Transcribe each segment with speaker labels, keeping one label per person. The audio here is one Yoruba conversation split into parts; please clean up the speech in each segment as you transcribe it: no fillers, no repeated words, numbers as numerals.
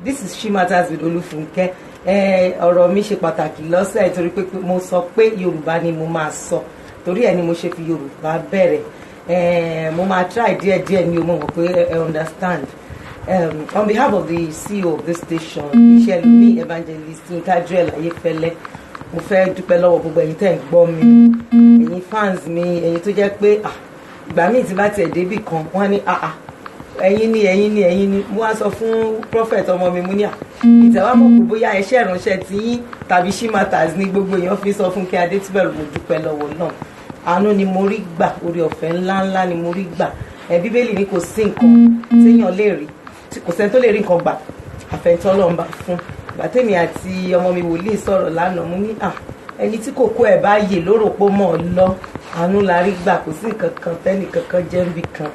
Speaker 1: This is She Matters with Olúfúnkẹ́. Ọ̀rọ̀ mi ṣe pàtàkì lọ́sẹ̀ torí pé mo sọ pé Yorùbá ni mo máa sọ. Torí ẹ̀ ni mo ṣe fi Yorùbá bẹ̀rẹ̀. Mo máa try díẹ̀díẹ̀ ni o mọ̀ pé understand. On behalf of the CEO of this station, Ìṣẹ̀lùmí Evangelist Yinka Joel Ayéfẹ́lẹ́, mo fẹ́ dúpẹ́ lọ́wọ́ gbogbo ẹ̀yin tẹ́ ń gbọ́ mi, ẹ̀yin fans mi, ẹ̀yin tó jẹ́ pé ìgbà míì tí bá tiẹ̀ débì kan wọ́n ní ẹ̀yin ni mo wá sọ fún prophet ọmọ mi mú ní ìtẹ̀wámọ̀ kò bóyá ẹṣẹ́ ìránṣẹ́ tí yín tàbí She Matters ní gbogbo èèyàn fi sọ fún kí Adétúbẹ̀rù mo dúpẹ́ lọ́wọ́ náà. Àánú ni mo rí gbà, orí ọ̀fẹ́ ńláńlá ni mo rí gbà. Bíbélì ní kò sí nǹkan téèyàn lè rí, kò sẹ́ni tó lè rí nǹkan gbà àfẹ́ntọ́ Ọlọ́run bá fún. Bàtẹ́mi àti ọmọ mi wòlíì sọ̀rọ̀ lánàá mo ní ẹni tí kòkó ẹ̀ bá yè lóró pó mọ́ ọ lọ, àánú la rí gbà, kò sí nǹkan kan tẹ́nì kankan jẹ́ níbì kan.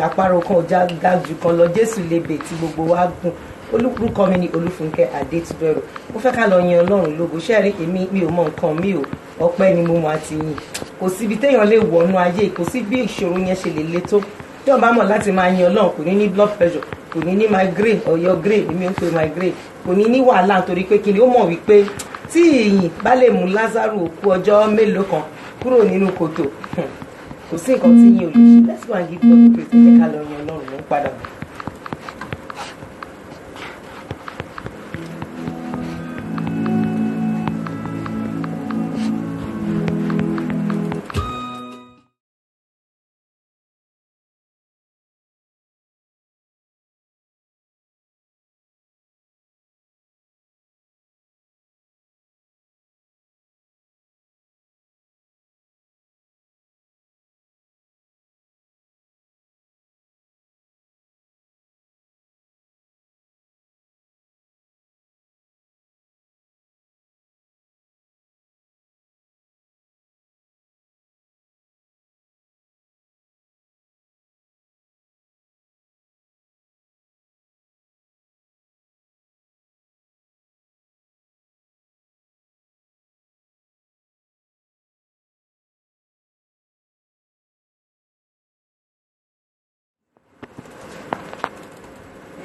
Speaker 1: Àparò kan ò já ga jù kan lọ, Jésù lebè tí gbogbo wa gùn. Orúkọ mi ni Olúfúnkẹ́ Adétúbẹ̀rù. Mo fẹ́ ká lọ yin Ọlọ́run lógo. Ṣẹ́rí mi ò mọ nǹkan mi ò, ọpẹ́ ni mo mọ àti yìn. Kò síbi téèyàn lè wọnú ayé, kò sí bí ìṣòro yẹn ṣe lè le tó. Tí wọ́n bá mọ̀ láti máa yin Ọlọ́run, kò ní ní blood pressure, kò ní ní migraine ọ̀yọ́ grade, èmi ń pe migraine, kò ní ní wàhálà nítorí pé kí ni ó mọ̀ wípé tí ìyìn bá lè mú Lázárù òkú ọjọ́ mélòó kan kúrò nínú kòtò, kò sí nǹkan tí yín ò lè ṣe. Let's go and give God the praise. Ẹ jẹ́ ká lọ yin Ọlọ́run ló ń padà bọ̀.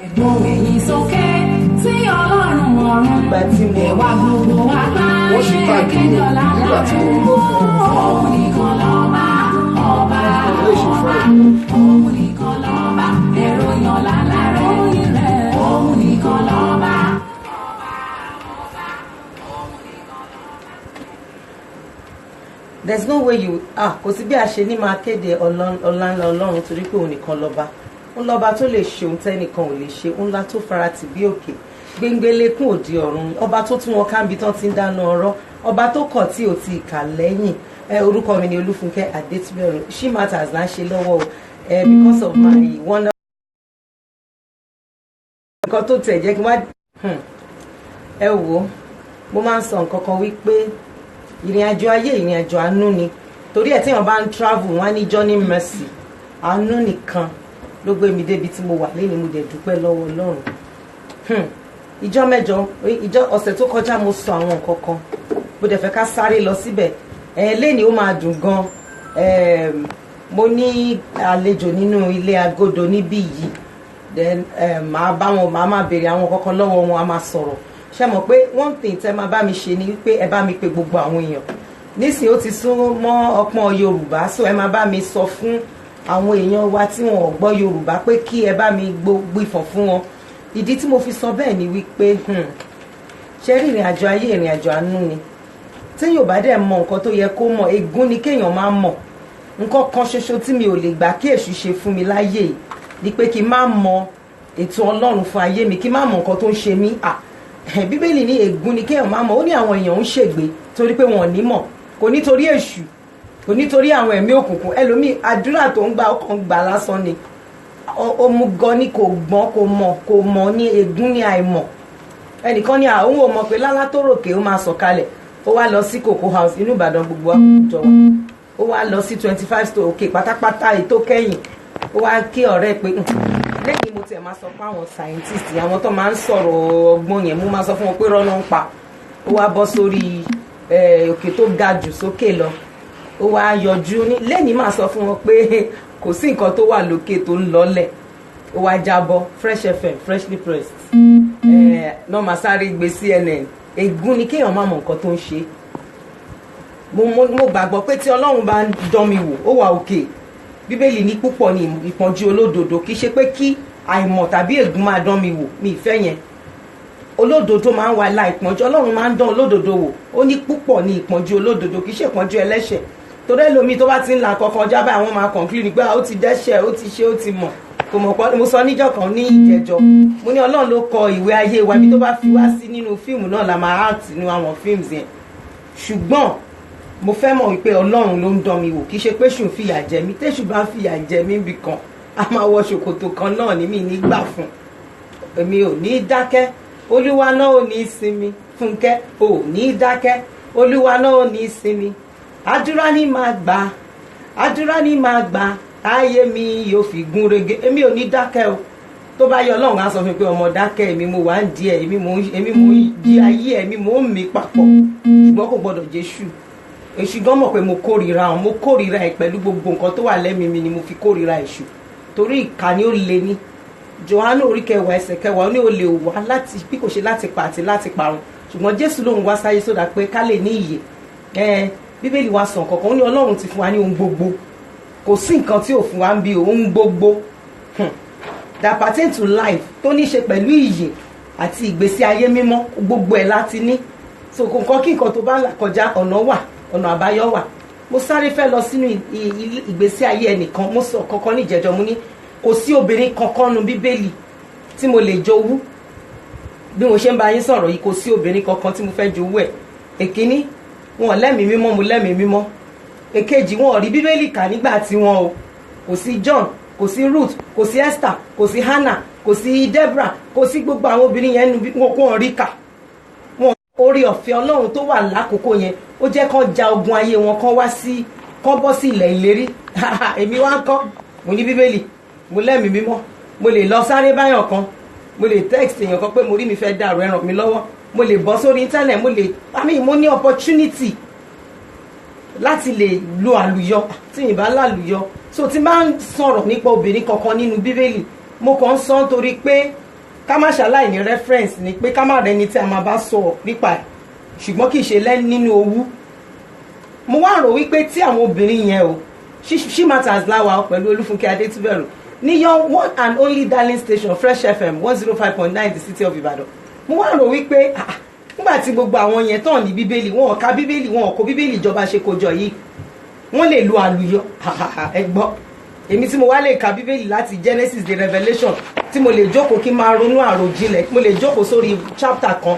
Speaker 2: Ẹ̀gbọ́n ẹ̀yìn sókè tí Ọlọ́run ọ̀run ẹ̀wà gbogbo wa bá ṣe kéjọ lálábẹ́ òun nìkan lọ́ba ọba òun nìkan lọ́ba ẹ̀rọ yan lálárẹ̀ òun nìkan lọ́ba ọba òun nìkan lọ́ba.
Speaker 1: There's no way you kò sí bí a ṣe ní máa kéde ọláńlá Ọlọ́run torí pé òun nìkan lọ́ba. Ńlọba tó lè ṣe ohun tẹ́nìkan ò lè ṣe, ńlá tó fara tì bí òkè, gbéngbélékún òdi ọ̀run, ọba tó tún wọn káàbí tán ti ń dáná ọ̀rọ̀, ọba tó kọ̀ tí ò ti kà lẹ́yìn. Orúkọ mi ni Olúfúnkẹ́ Adétúbẹ̀rù. She Matters là ń ṣe lọ́wọ́ o, because of my wonder. Nǹkan tó tẹ̀ jẹ́ kí wá wò, mo máa ń sọ nǹkan kan wípé ìrìn àjò ayé ìrìn àjò àánú ni. Torí ẹ̀ tí wọ́n bá ń travel wọ́n á ní journey mercy, àánú nìkan ló gbé mi débi tí mo wà lẹ́ni. Mo dẹ̀ dúpẹ́ lọ́wọ́ Ọlọ́run. Ìjọ́ mẹ́jọ ọ̀sẹ̀ tó kọjá mo sọ àwọn nǹkan kan, mo dẹ̀ fẹ́ ká sáré lọ síbẹ̀. Lẹ́ni ó máa dùn gan. Mo ní àlejò nínú ilé agodo níbí yìí, then màá bá wọn, màá máa béèrè àwọn nǹkan kan lọ́wọ́ wọn, a máa sọ̀rọ̀. Ṣé mọ̀ pé one thing tẹ́ máa bá mi ṣe ni wípé ẹ bá mi pe gbogbo àwọn èèyàn. Nísìnyí ó ti sún mọ́ ọpọ́n Yorùbá, so ẹ máa bá mi sọ fún àwọn èèyàn wa tí wọn ò gbọ́ Yorùbá pé kí ẹ bá mi gbìfọ̀ fún wọn. Ìdí tí mo fi sọ bẹ́ẹ̀ ni wípé ṣe rí ìrìn àjò ayé ìrìn àjò àánú ni. Tí yóò bá dẹ̀ mọ nǹkan tó yẹ kó mọ̀, ègún ni kéèyàn máa mọ̀. Nǹkan kan ṣoṣo tí mi ò lè gbà kí èṣù ṣe fún mi láyé yìí ni pé kí n má mọ ètò Ọlọ́run fún ayé mi, kí n má mọ nǹkan tó ń ṣe mí. Bíbélì ní ègún ni kéèyàn máa mọ̀. Ó ní àwọn èèyàn ń ṣègbé torí pé wọn ò ní mọ̀, kò nítorí èṣù, kò nítorí àwọn ẹ̀mí òkùnkùn. Ẹlòmíì àdúrà tó ń gbà ọkàn gbà lásán ni. Ó mú gan ni kò gbọ́n kò mọ̀ ní ègún ní àìmọ̀. Ẹnìkan ní àwọn ò mọ̀ pé lálá tó ròkè ó máa sọ̀kalẹ̀. Ó wá lọ sí Cocoa House inú Ìbàdàn gbogbo àwùjọ wa. Ó wá lọ sí 25 store òkè pátápátá ètò kẹ́yìn. Ó wá kí ọ̀rẹ́ pé lẹ́yìn mo tiẹ̀ máa sọ fún àwọn scientist, àwọn tó máa ń sọ̀rọ̀ ọgbọ́n yẹn, mo máa sọ fún wọn pé rọ́nà ń pa. Ó wá bọ́ sórí òkè tó ga jù sókè lọ. Ó wá yọjú ní lẹ́ni máa sọ fún wọn pé kò sí nǹkan tó wà lókè tó ń lọ́lẹ̀. ó wá jábọ́ Fresh FM freshly pressed náà máa sáré gbé CNN. Ègún ni kéèyàn má mọ nǹkan tó ń ṣe. Mo gbàgbọ́ pé tí Ọlọ́run bá ń dán mi wò ó wà òkè. Bíbélì ní púpọ̀ ní ìpọ́njú olódodo, kì í ṣe pé kí àìmọ̀ tàbí ègún máa dán mi wò, mi ìfẹ́ yẹn. Olódodo máa ń wà láì ìpọ́njú, Ọlọ́run máa ń dán olódodo wò. Ó ní púpọ̀ ní ìpọ́njú olódodo, kì í ṣe ìpọ́njú ẹlẹ́ṣẹ̀. Torí ẹlòmíì tó bá ti ń là kọ̀ọ̀kan jábọ̀ àwọn máa conclude pé ó ti dẹ́ṣẹ̀, ó ti ṣe, ó ti mọ̀. Kò mọ̀ pé mo sọ níjọ́ kan ní ìjẹjọ́, mo ní Ọlọ́run ló kọ ìwé ayé wa, bí tó bá fi wá sí nínú fíìmù náà la máa act nínú àwọn fíìmù yẹn. Ṣùgbọ́n mo fẹ́ mọ̀ wípé Ọlọ́run ló ń dán mi wò, kì í ṣe pé ṣùn fìyà jẹ mí. Téṣù bá fìyà jẹ mí bì kan, a máa wọ ṣòkòtò kan náà ní mi nígbà fún. Èmi ò ní dákẹ́, Olúwa náà ò ní sinmi. Fúnkẹ́ ò ní dákẹ́, Olúwa náà ò ní sinmi. Àdúrà ni máa gbà, àdúrà ni máa gbà, ayé mi yóò fi gún régé. Èmi ò ní dákẹ́ o. Tó bá yọ Ọlọ́run á sọ fún mi pé ọmọ dákẹ́, èmi mo wà ń di ẹ̀, èmi mo di ayé ẹ̀, èmi mo ń mí papọ̀. Ṣùgbọ́n kò gbọdọ̀ jésù. Èṣù gan mọ̀ pé mo kórìíra wọn, mo kórìíra ẹ̀ pẹ̀lú gbogbo nǹkan tó wà lẹ́mìí mi ni mo fi kórìíra èṣù. Torí ìkà ni ó le ní. Jòhánù orí 10 ẹsẹ̀ 10 ó ní ó lè wá láti bí kò ṣe láti pa àti láti parun. Ṣùgbọ́n Jésù lòun wá sáyé sódà pé ká lè ní ìyè. Bíbélì wa sọ nǹkan kan, ó ní Ọlọ́run ti fún wa ní ohun gbogbo. Kò sí nǹkan tí ò fún wa ń bí ohun gbogbo. That pertain to life, tó ní ṣe pẹ̀lú ìyè àti ìgbésí ayé mímọ́, gbogbo ẹ̀ láti ní. So nǹkan kí nǹkan tó bá ń là kọjá, ọ̀nà wà, ọ̀nà àbáyọ wà. Mo sáré fẹ́ lọ sínú ìgbésí ayé ẹnìkan, mo sọ kankan ní ìjẹjọ, mo ní kò sí obìnrin kankan nu Bíbélì tí mo lè jowú. Bí mo ṣe ń bá yín sọ̀rọ̀ yìí, kò sí obìnrin kankan tí mo fẹ́ jowú ẹ̀. Èkíní, wọn lẹ́mìí mímọ́, mo lẹ́mìí mímọ́. Èkejì, wọn ò rí Bíbélì kà nígbà tí wọn o. Kò sí John, kò sí Ruth, kò sí Esther, kò sí Hannah, kò sí Deborah, kò sí gbogbo àwọn obìnrin yẹn wọn kò rí kà. Wọn orí ọ̀fẹ́ Ọlọ́run tó wà lákòókò yẹn ó jẹ́ kán ja ogun ayé wọn, kán bọ́ sí ilẹ̀ ìlérí. Èmi wá ń kọ́, mo ní Bíbélì, mo lẹ́mìí mímọ́, mo lè lọ sáré báyọ̀ kan, mo lè text èèyàn kan pé mo rí mi fẹ́ dàrú, ẹ ràn mí lọ́wọ́, mo lè bọ́ sórí internet, mo ní opportunity láti lè lo àlùyọ tí ìbá lálùyọ. So tí máa ń sọ̀rọ̀ nípa obìnrin kankan nínú Bíbélì, mo kàn ń sọ nítorí pé ká má ṣàláì ní reference ni pé ká má rẹni tí a máa bá sọ nípa ẹ̀, ṣùgbọ́n kì í ṣe lẹ́nu nínú owú. Mo wá rò wípé tí àwọn obìnrin yẹn o, She Matters láwa pẹ̀lú Olúfúnkẹ́ Adétúbẹ̀rù ní your one and only darling station Fresh FM 105.9 the city of Ibadan. Mo wá rò wípé nígbà tí gbogbo àwọn yẹn tán ní Bíbélì, wọn ò ka Bíbélì, wọn ò kó Bíbélì ìjọba ṣe kójọ yìí, wọ́n lè lo àlùyọ. Ẹ gbọ́, èmi tí mo wá lè ka Bíbélì láti Genesis the Revelation, tí mo lè jókòó kí n máa ronú àròjinlẹ̀, mo lè jókòó sórí chapter kan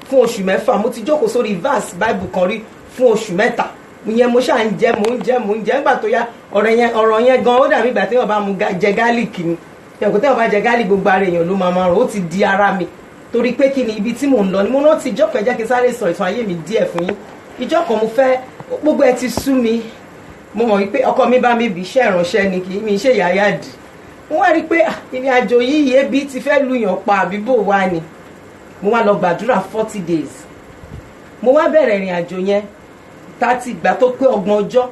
Speaker 1: fún oṣù 6, mo ti jókòó sórí verse Bible kan rí fún oṣù 3. Ìyẹn mo ṣáà ń jẹ, mò ń jẹ nígbà tó yá ọ̀rọ̀ yẹn gan ó dàbí ìgbà tí wọ́n bá mu jẹ gálíìkì ni. Ẹ̀kọ́ tí wọ́n bá jẹ gálíìkì gbogbo ara èèyàn ló máa rò, ó ti di ara mi. Torí pé kí ni ibi tí mò ń lọ ni mo rántí ìjọ́ kan, jẹ́ kí sáré sọ ìtàn ayé mi díẹ̀ fún yín. Ìjọ́ kan mo fẹ́, gbogbo ẹ ti sú mi. Mo mọ̀ wípé ọkọ mi bá mi bí iṣẹ́ ìránṣẹ́ ni, kì í mi ṣe yáyàdì. Mo wá rí pé ìrìn àjò yìí ebi ti fẹ́ lùyàn pa àbíbò wa ni. Mo wá lọ gbàdúrà 40 days. Mo wá bẹ̀rẹ̀ ìrìn àjò yẹn 30 ìgbà tó pé 30 ọjọ́.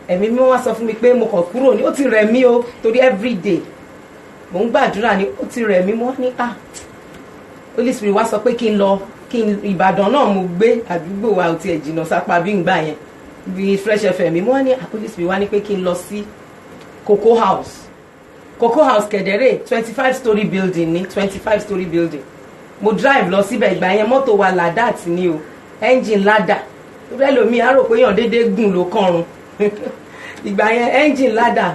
Speaker 1: Ẹ̀mí mi wá sọ fún mi pé mo kàn kúrò ní, ó ti rẹ̀ mí o, torí everyday mo ń gbàdúrà ni, ó ti rẹ̀ mí. Mo ní Holy Spirit wá sọ pé kí n Ìbàdàn náà mo gbé, àdúgbò wa ò tiẹ̀ jìnnà sápá bí ń gbà yẹn bí Fresh FM. Mo ní Holy Spirit wá ní pé kí n lọ sí Cocoa House kẹ̀dẹ̀rẹ̀ 25 story building ní 25 story building. Mo drive lọ síbẹ̀, ìgbà yẹn mọ́tò wa ládà tí ní o, engine ládà. Torí ẹlòmíì á rò pé èèyàn déédéé gùn ló kọrun. Ìgbà yẹn engine ládà,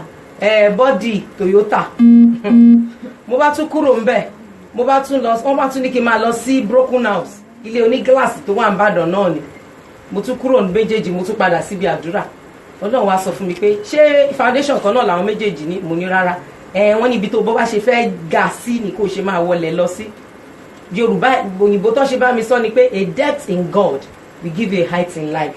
Speaker 1: body Toyota. Mo bá tún kúrò ńbẹ̀, mo bá tún lọ, wọ́n bá tún ní kí n máa lọ sí Broken House, ilé onígíláàsì tó wà ní Ìbàdàn náà ni. Mo tún kúrò ní méjèèjì, mo tún padà síbi àdúrà. Ọlọ́run wá sọ fún mi pé ṣé foundation kan náà làwọn méjèèjì ní? Mo ní rárá. Wọ́n níbi tó bó bá ṣe fẹ́ ga sí ni kó ṣe máa wọlé lọ sí. Yorùbá òyìnbó tó ṣe bá mi sọ ni pé a depth in God will give you a height in life.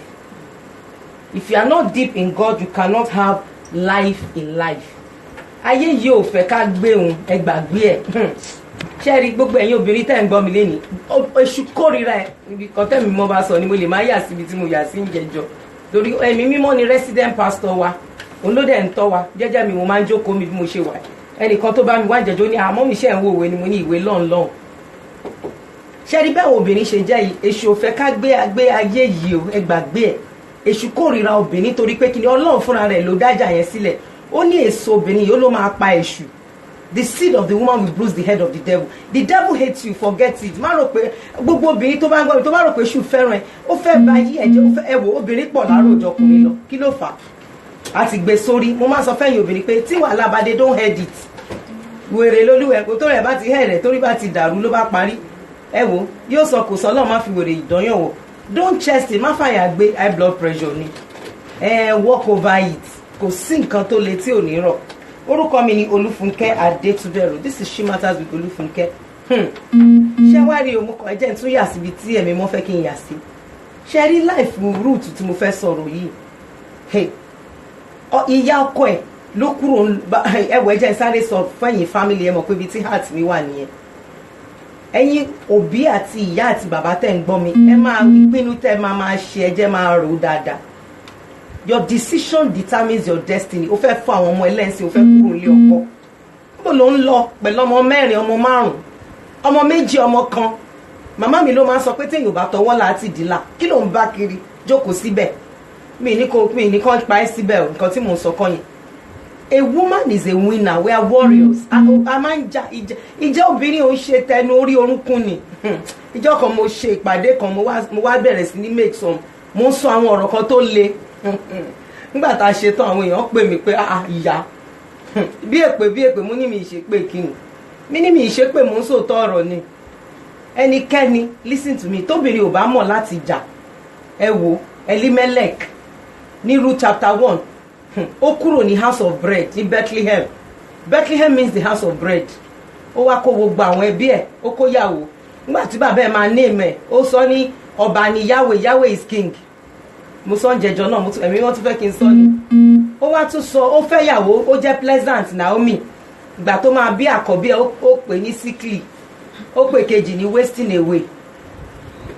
Speaker 1: If you are not deep in God, you cannot have life in life. Ayé yìí ò fẹ́ ká gbé òun, ẹ gbàgbé ẹ̀. Ṣé rí gbogbo ẹ̀yin obìnrin tẹ́ ń gbọ́ mi lénìí, èṣù kórìíra ẹ̀. Ibi kan tẹ́mi mọ́ bá sọ ni mo lè máa yà síbi tí mo yà sí ń jẹjọ. Torí ẹ̀mí mímọ́ ni resident pastor wa, òun ló dẹ̀ ń tọ́ wa. Jẹ́jẹ́ mi mo máa ń jókòó mi bí mo ṣe wà. ẹnìkan tó bá mi wá jẹjọ ní àmọ́ mi ṣe ń wo ìwé ni mo ní ìwé lọ́nlọ́n ṣe rí bẹ́ẹ̀ obìnrin ṣe jẹ́ yìí èṣù ò fẹ́ ká gbé ayé yìí o ẹ gbàgbé ẹ̀ èṣù kórìíra obìnrin torí pé kí ni Ọlọ́run fúnra rẹ̀ ló dájà yẹn sílẹ̀ ó ní èso obìnrin yìí ó ló máa pa èṣù. The seed of the woman will bruise the head of the devil. The devil hates you, forget it. Má rò pé gbogbo obìnrin tó bá ń gbọ́ mi tó bá rò pé ṣù fẹ́ràn ẹ̀ ó fẹ́ ba yí ẹ̀jẹ̀ ó fẹ́ ẹ wò obìnrin pọ̀ láàárọ̀ òjò ọkùnrin lọ kí ló fà á ti gbé sórí. Mo máa sọ fẹ́yìn obìnrin pé tí wàhálà bá dé don't head it. Wèrè lolúwẹ̀ kó tó rẹ̀ bá ti head rẹ̀ torí bá ti dàrú ló bá parí. Ẹ wò yóò sọ kò sọ Ọlọ́run má fi wèrè ìdányàn wò. Don't chest it má fàyà gbé high blood pressure ni. Walk over it. Kò sí nǹkan tó le tí ò ní rọ̀. Orúkọ mi ni Olúfúnkẹ́ Adétúbẹ̀rù. This is She Matters with Olúfúnkẹ́. Ṣé wá rí òmùkọ ẹjẹ́ tún yà síbi tí ẹ̀mí mọ́ fẹ́ kí n yà sí? Ṣé rí láìfù rúùtù tí mo fẹ́ sọ̀rọ̀ yìí? Ìyá ọkọ ẹ̀ ló kúrò ẹ̀wọ̀ ẹjẹ́ sáré sọ fẹ́yìn fámìlì ẹ̀ mọ̀ pé ibi tí heart mi wà nìyẹn. Ẹ̀yin òbí àti ìyá àti bàbá tẹ̀ ń gbọ́ mi ẹ máa ìpinnu tẹ́ máa ṣe ẹjẹ́ máa rò dáadáa. Your decision determines your destiny. O fẹ́ fún àwọn ọmọ ẹlẹ́sìn, o fẹ́ kúrò nílé ọkọ. Níbo ló ń lọ pẹ̀lú ọmọ 4, ọmọ 5, ọmọ 2, ọmọ 1? Màmá mi ló máa ń sọ pé téèyàn bá tọwọ́ láti dìlà. Kí ló ń bá kiri? Jókòó síbẹ̀. Mi ní kàn pa ẹ́ síbẹ̀ nǹkan tí mò ń sọ kọ́ yẹn. A woman is a winner. We are warriors. A máa ń jà ìjà obìnrin ò ń ṣe tẹnu orí orúnkún ni. Ìjọ́ kan mo ṣe ìpàdé kan mo wá bẹ̀rẹ̀ sí ní make some. Mo ń sọ àwọn ọ̀rọ̀ kan tó le. Nígbà tá a ṣe tán àwọn èèyàn pè mí pé ìyá bí èpè mo ní mi ṣe pé kí ni mi ní mi ṣe pé mo ń sòótọ́ ọ̀rọ̀ ni ẹnikẹ́ni listen to me tóbìnrin ò bá mọ̀ láti jà ẹ wo Elimelech ní Ruth chapter 1 ó kúrò ní house of bread ní Bethlehem means the house of bread ó wá kó gbogbo àwọn ẹbí ẹ̀ ó kó yàwó nígbà tí bàbá ẹ̀ máa ní èmẹ̀ ó sọ ní ọba ni Yahweh is king mo sọ ń jẹjọ náà ẹ̀mí wọn tún fẹ́ kí n sọ ni ó wá tún sọ ó fẹ́ yàwó ó jẹ́ Pleasant Naomi ìgbà tó máa bí àkọ́bí ẹ̀ ó pè ní sickly ó pè kejì ní wasting away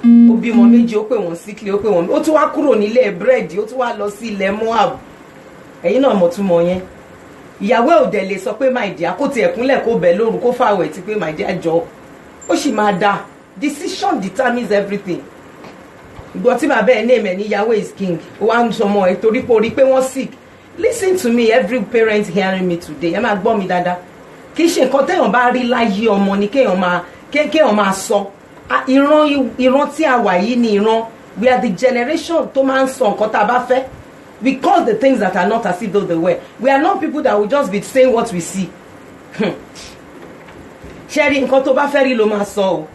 Speaker 1: ó bímọ 2 ó pè wọ́n sickly ó pè wọ́n ó tún wá kúrò nílé búrẹ́dì ó tún wá lọ sí ilẹ̀ Moab ẹ̀yin náà mọ̀ tún mọ̀ yẹn ìyàwó ò dẹ̀ lè sọ pé my dear kó tiẹ̀ kúnlẹ̀ kó bẹ̀ lóru kó fàwẹ̀ tí pé my dear jọ ó sì máa da decision determines everything ìgbọ́ tí bàbá ẹ̀ ní èmẹ̀ ní Yahweh is king ó wá ń sọmọ ẹ̀ torí pé orí pé wọ́n sick listen to me every parent hearing me today ẹ máa gbọ́ mi dáadáa kì í ṣe nǹkan téèyàn bá rí láyé ọmọ ni kéèyàn máa sọ ìran tí a wà yìí ni ìran we are the generation tó máa ń sọ nǹkan tá a bá fẹ́ we call the things that are not as if though they were we are not people that will just be saying what we see ṣe rí nǹkan tó bá fẹ́ rí ló máa sọ o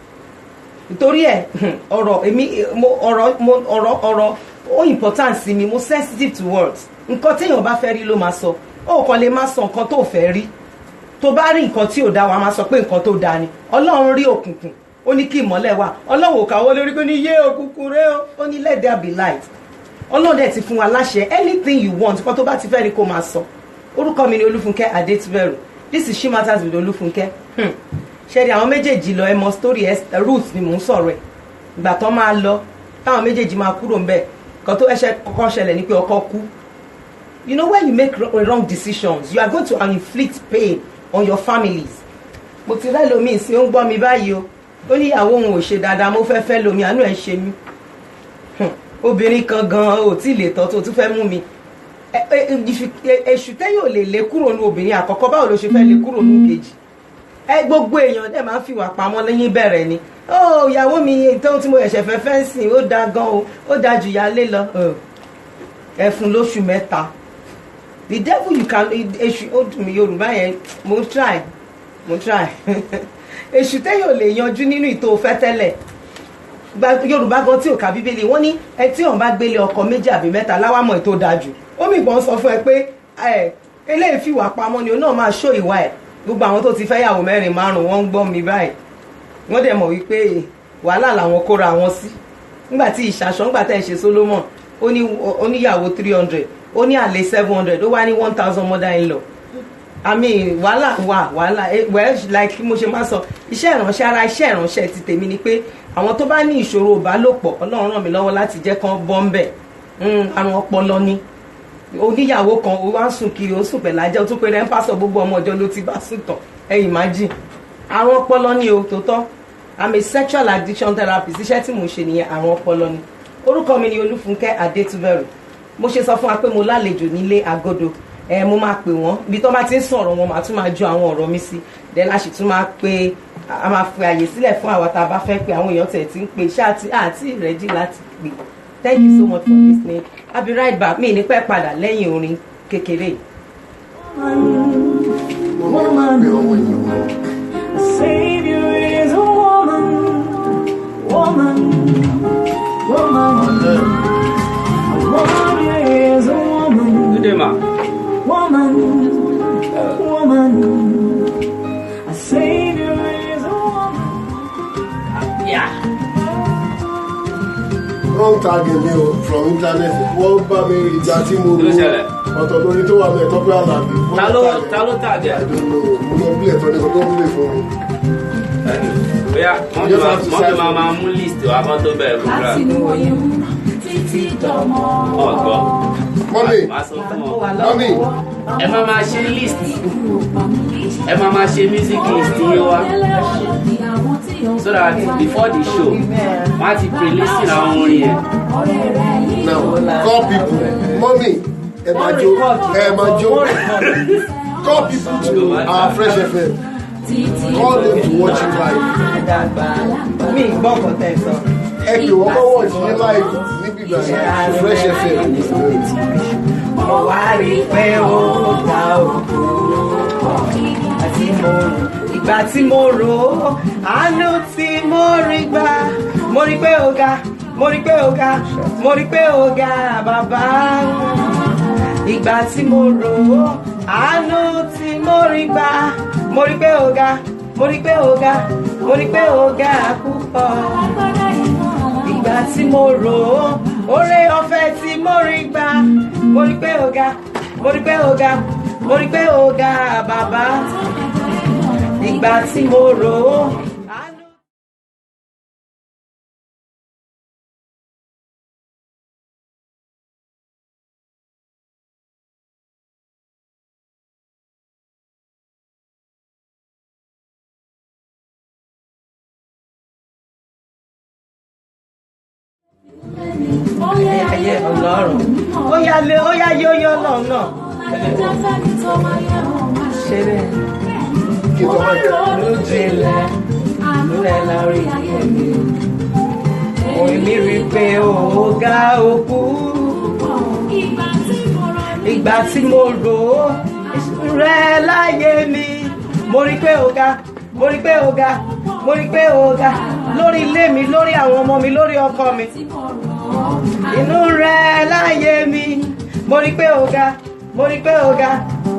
Speaker 1: nítorí ẹ ọ̀rọ̀ ó important sí mi mo sensitive to words nǹkan téèyàn bá fẹ́ rí ló máa sọ ó kàn lè má sọ nǹkan tó fẹ́ rí tó bá rí nǹkan tí ò dá wa máa sọ pé nǹkan tó dá ni Ọlọ́run rí òkùnkùn ó ní kí ìmọ́lẹ̀ wà Ọlọ́run ò káwọ́ lórí pé ní yé òkùnkùn rẹ ó ní let there be light Ọlọ́run dẹ̀ ti fún wa láṣẹ anything you want nǹkan tó bá ti fẹ́ ni kó máa sọ orúkọ mi ni Olúfúnkẹ́ Adétúbẹ̀rù this is She Matters with Olúfúnkẹ́ ṣẹ́ni àwọn méjèèjì lọ ẹmọ story Ruth ni mò ń sọ̀rọ̀ ẹ̀ ìgbà tó máa lọ táwọn méjèèjì máa kúrò ń bẹ̀ kan tó ẹṣẹ́ kọ́kọ́ ṣẹlẹ̀ ní pé ọkọ kú you know when you make wrong decisions you are going to inflict pain on your families mo ti rẹ́ lomi ìsìn ó ń gbọ́ mi báyìí o ó ní ìyàwó òun ò ṣe dáadáa mo fẹ́ lomi àánú ẹ̀ ń ṣe mí obìnrin kan gan ò tí ì lè tọ́ tó tún fẹ́ mú mi èṣù tẹ́yìn ò lè lé kúrò ní obìnrin àkọ́kọ́ báwo ló ṣe fẹ́ lé kúrò ní kejì gbogbo èèyàn dẹ̀ máa ń fìwà pamọ́ lẹ́yìn bẹ̀rẹ̀ ni ìyàwó mi tó tí mo ẹ̀ṣẹ̀ fẹ́ sìn ó da gan o ó da jù yálé lọ ẹ fún lóṣù 3 the devil you can èṣù ó dùn mí Yorùbá yẹn mo try èṣù tẹ́yìn ò lè yanjú nínú ìtò òfẹ́ tẹ́lẹ̀ Yorùbá gan tí ò ka Bíbélì wọ́n ní ẹ tí òun bá gbélé ọkọ 2 àbí 3 láwàmọ̀ ètò dájú ó mìgbọ́n sọ fún ẹ pé eléyìí fìwà pamọ́ ni ó náà máa ṣó ìwà ẹ̀ gbogbo àwọn tó ti fẹ́ yàwó 4 5 wọ́n ń gbọ́ mi báyìí wọ́n dẹ̀ mọ̀ wípé wàhálà làwọn kóra wọn sí nígbà tí ìṣàṣọ nígbà tẹ́ ẹ̀ ṣe Solomon ó níyàwó 300 ó ní àlè 700 ó wá ní 1000 mother-in-law àmì wàhálà well like mo ṣe máa sọ iṣẹ́ ìránṣẹ́ ara iṣẹ́ ìránṣẹ́ ti tèmi ni pé àwọn tó bá ní ìṣòro ìbálòpọ̀ Ọlọ́run ràn mí lọ́wọ́ láti jẹ́ kán bọ́ ń bẹ̀ àrùn ọpọlọ ni oníyàwó kan ó wá ń sùn kiri ó sùn pẹ̀lú ajá ó tún pé rẹ̀ ń pásọ̀ gbogbo ọmọ ọjọ́ ló ti bá sùn tán imagine àrùn ọpọlọ ni o tó tọ́ I'm a sexual addiction therapist iṣẹ́ tí mò ń ṣe nìyẹn àrùn ọpọlọ ni orúkọ mi ni Olúfúnkẹ́ Adétúbẹ̀rù mo ṣe sọ fún wa pé mo lálejò nílé Agodo mo máa pè wọ́n ibi tó bá ti ń sọ̀rọ̀ wọn màá tún máa ju àwọn ọ̀rọ̀ mi sí then a sì tún máa pè a máa fi àyè sílẹ̀ fún àwa tá a bá fẹ́ pé àwọn èèyàn tẹ̀ tí ń pè iṣẹ́ àti ready láti pè thank you so much for listening I'll be right back mi ní pẹ́ padà lẹ́yìn orin kékeré.
Speaker 2: Savior is a woman, woman is a woman.
Speaker 3: Good day, ma.
Speaker 2: Woman. A savior is a woman.
Speaker 3: Yeah.
Speaker 4: Wrong target mi o from internet wọ́n bá mi ìgbà tí mo
Speaker 3: Kí ló ṣẹlẹ̀?
Speaker 4: ọ̀tọ̀ lórí tó wà bẹ́ẹ̀ tọ́pẹ́ àlàbí.
Speaker 3: Ta ló tàgẹ̀?
Speaker 4: I don't know mo lọ bí ẹ̀tọ́ ní kò tó ń lè fún mi.
Speaker 3: Bóyá wọ́n fi máa mú list wa kán tó bẹ̀rẹ̀ program.
Speaker 2: Láti inú oyún títí dọmọ.
Speaker 3: Ọ̀gbọ́.
Speaker 4: Mọ́mí
Speaker 3: Màá sọ fún ọ.
Speaker 4: mọ́mí
Speaker 3: Ẹ máa ṣe list. Ẹ máa ṣe music list yín wá. So that before the show, wọ́n á ti pre-listen àwọn orin yẹn.
Speaker 4: now call people mọ́mí ẹ máa jó call people to our Fresh FM call them to watch you live.
Speaker 1: mi gbọ́ ọkọ̀ tẹ̀ sọ.
Speaker 4: ẹ pè wọ́n kọ́ watch yín live níbí ìgbà Fresh FM.
Speaker 1: mo wá rí i pé ó ga òkú àti mo rò ìgbà tí mo rò ó àánú tí mo rí gbà mo rí pé ó ga mo rí pé ó ga mo rí pé ó ga bàbá ìgbà tí mo rò ó àánú tí mo rí gbà mo rí pé ó ga mo rí pé ó ga mo rí pé ó ga púpọ̀ ìgbà tí mo rò ó oore ọ̀fẹ́ tí mo rí gbà mo rí pé ó ga mo rí pé ó ga mo rí pé ó ga bàbá ìgbà tí mo rò ó. ayé ọlọ́run ó yá yóò yọ ọlọ́run náà ṣeré lójú ilẹ̀ lúrẹ̀ lórí ẹ̀mí òun mi rí pé ó ga òkú ìgbà tí mo rò ó rẹ̀ láyé mi mo rí pé ó ga mo rí pé ó ga mo rí pé ó ga lórí ilé mi lórí àwọn ọmọ mi lórí ọkọ mi inú rẹ̀ láyé mi mo rí pé ó ga mo rí pé ó ga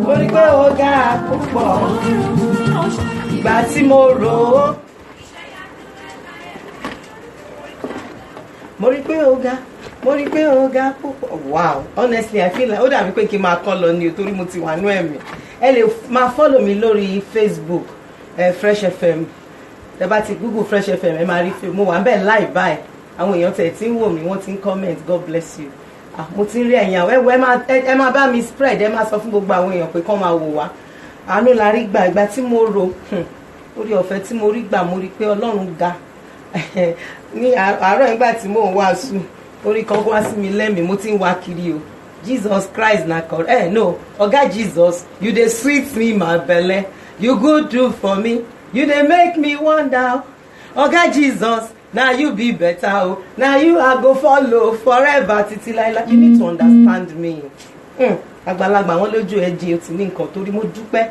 Speaker 1: mo rí pé ó ga púpọ̀ ìgbà tí mo rò ó mo rí pé ó ga mo rí pé ó ga púpọ̀ wow honestly I feel like ó dàbí pé kí n máa kọ́ lọ ní o torí mo ti wà nú ẹ̀mí ẹ lè máa follow mi lórí Facebook Fresh FM ẹ bá ti Google Fresh FM ẹ máa rí mo wà ń bẹ̀ live báyìí àwọn èèyàn tẹ̀ tí ń wò mí wọ́n ti ń comment God bless you mo ti ń rí ẹ̀yìn àwọn ẹ máa bá mi spread ẹ máa sọ fún gbogbo àwọn èèyàn pé kán máa wò wá àánú la rí gbà ìgbà tí mo rò orí ọ̀fẹ́ tí mo rí gbà mo rí pé Ọlọ́run ga ní àárọ̀ ìgbà tí mò ń wàásù orí kan wá sí mi lẹ́mìí mo ti ń wá kiri o Jesus Christ na correct no Oga Jesus you dey sweet me my belle you good do for me you dey make me wonder Oga Jesus na you be better o na you I go follow forever títí láíláí you need to understand me àgbàlagbà wọn lójú ẹjẹ o ti ní nǹkan torí mo dúpẹ́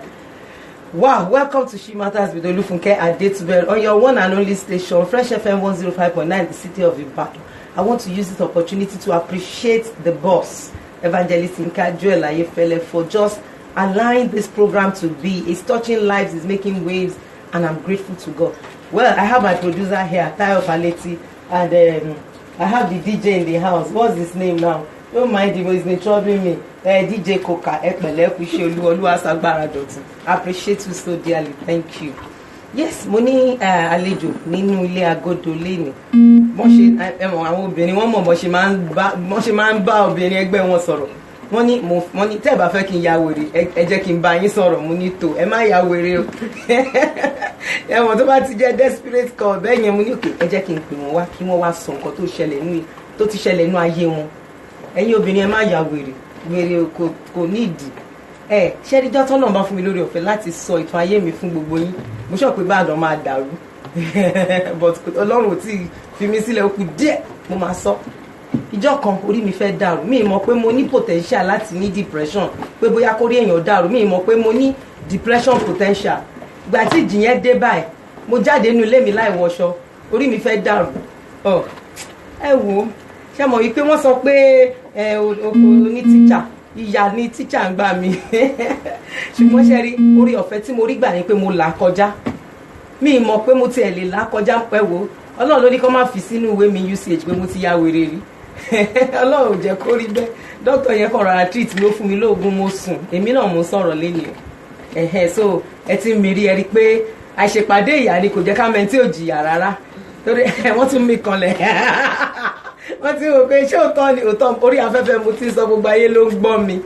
Speaker 1: wow welcome to She Matters with Olúfúnkẹ́ Adétúbẹ̀rù on your one and only station Fresh FM 105.9 the city of Ibadan. I want to use this opportunity to appreciate the boss Evangelist Yinka Joel Ayefele for just allowing this program to be. It's touching lives, it's making waves, and I'm grateful to God. Well, I have my producer here, Tayo Paleti, and I have the DJ in the house. What's his name now? Don't mind him, he's been troubling me. DJ Koka, I appreciate you so dearly. Thank you. Yes, mo ní àlejò nínú ilé Agodo lẹ́ni. Wọ́n ṣe àwọn obìnrin wọ́n mọ̀ bó ṣe máa ń bá obìnrin ẹgbẹ́ wọn sọ̀rọ̀. wọ́n ní tẹ́ ẹ bá fẹ́ kí n ya wèrè ẹ jẹ́ kí n bá yín sọ̀rọ̀ mo ní tó ẹ má ya wèrè o ẹ̀wọ̀n tó bá ti jẹ́ desperate call bẹ́ẹ̀ yẹn mo ní òkè ẹ jẹ́ kí n pè wọ́n wá kí wọ́n wá sọ nǹkan tó ti ṣẹlẹ̀ nínú ayé wọn ẹ̀yin obìnrin ẹ má ya wèrè kò ní ìdí ṣẹ́ríjọ́ tọ́lọ̀ bá fún mi lórí ọ̀fẹ́ láti sọ ìtàn ayé mi fún gbogbo yín mo sọ pé báàdàn máa dàrú but ọlọ́run ò tí ì fi mí sílẹ̀ ó kù díẹ̀ mo máa sọ ìjọ kan orí mi fẹ́ dàrú mi mọ̀ pé mo ní potential láti ní depression pé bóyá kórí èèyàn dàrú mi mọ̀ pé mo ní depression potential ìgbà tí ìjì yẹn dé báyìí mo jáde nínú ilé mi láì wọṣọ orí mi fẹ́ dàrú ẹ wò ó ṣe mọ̀ wípé wọ́n sọ pé oní tíjà ìyá ni tíjà ń gbà mí ṣùgbọ́n ṣe rí orí ọ̀fẹ́ tí mo rí gbà ní pé mo là kọjá mi mọ̀ pé mo tiẹ̀ lè là kọjá pẹ́ wò ọlọ́run ló ní kó má fi sínú ìwé mi usage pé mo ti ya wèrè rí ọlọ́run ò jẹ́ kó rí bẹ́ẹ̀ dókítà yẹn kàn rárá treat ló fún mi lóògùn mo sùn èmi náà mo sọ̀rọ̀ lẹ́nu so ẹ ti mìírí ẹ rí pé àṣepàdé ìyá ni kò jẹ́ ká mẹ́ntí ò jìyà rárá torí wọ́n tún mí kanlẹ̀ wọ́n ti wò pé ṣé òótọ́ ni òótọ́ orí afẹ́fẹ́ mo ti sọ gbogbo ayé ló ń gbọ́ mi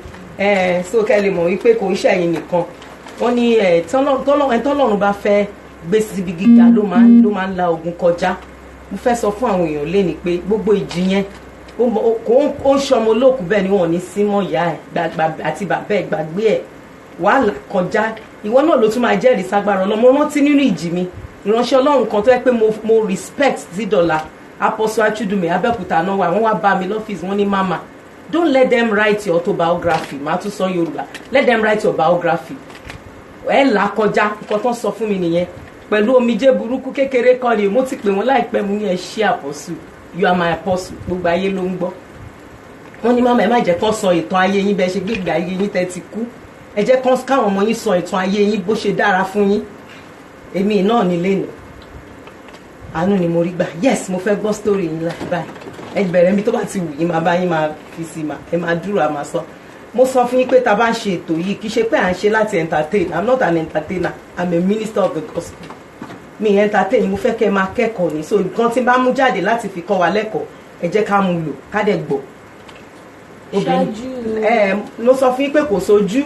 Speaker 1: so kẹ́ lè mọ̀ wípé kò ń ṣẹ̀yìn nìkan wọ́n ní tọ́lọ́run bá fẹ́ gbé síbi gíga ló máa ń la ogun kọjá mo fẹ́ sọ fún àwọn èèyàn léni pé gbogbo ìjì yẹn ó ń ṣọmọ olóòkú bẹ́ẹ̀ ni wọ́n ní símọ́ ìyá ẹ̀ àti bàbá ẹ̀ gbàgbé ẹ̀ wàá là kọjá ìwọ náà ló tún máa jẹ́rìí ságbára ọlọ́mọ rántí nínú ìjì mi ìránṣẹ́ ọlọ́run kan tó yẹ pé mo respect sí dọ́là Apostle Achudume Abẹ́òkúta náà wọ́n wá bá mi lọ́fíìsì wọ́n ní mama don't let them write your autobiography màá tún sọ Yorùbá let them write your biography ẹ̀ là kọjá nǹkan tó ń sọ fún mi nìyẹn pẹ̀lú omijé burúkú kékeré kan ni mo ti pè wọ́n láìpẹ́ mú ní ẹ ṣé apostle you are my apostle gbogbo ayé ló ń gbọ́ wọ́n ní mama ẹ má jẹ́ kán sọ ìtàn ayé yín bẹ́ẹ̀ ṣe gbégbé ayé yín tẹ́ ti kú ẹ jẹ́ káwọn ọmọ yín sọ ìtàn ayé yín bó ṣe dára fún yín èmi náà ní lẹ́nu àánú ni mo rí gbà yes mo fẹ́ gbọ́ story yín láì báyìí ẹ bẹ̀rẹ̀ mi tó bá ti wù yín máa bá yín máa fi sí ma ẹ máa dúró àmà sọ mo sọ fún yín pé tá bá ń ṣe ètò yìí kì í ṣe pé à ń ṣe láti entertain I'm not an entertainer I'm a minister of the gospel mi entertain mo fẹ́ kẹ́ máa kẹ́kọ̀ọ́ ní so nǹkan tí bá mú jáde láti fi kọ́ wa lẹ́kọ̀ọ́ ẹ jẹ́ ká mú lò ká dẹ̀ gbọ́ obìnrin mo sọ fún yín pé kò sójú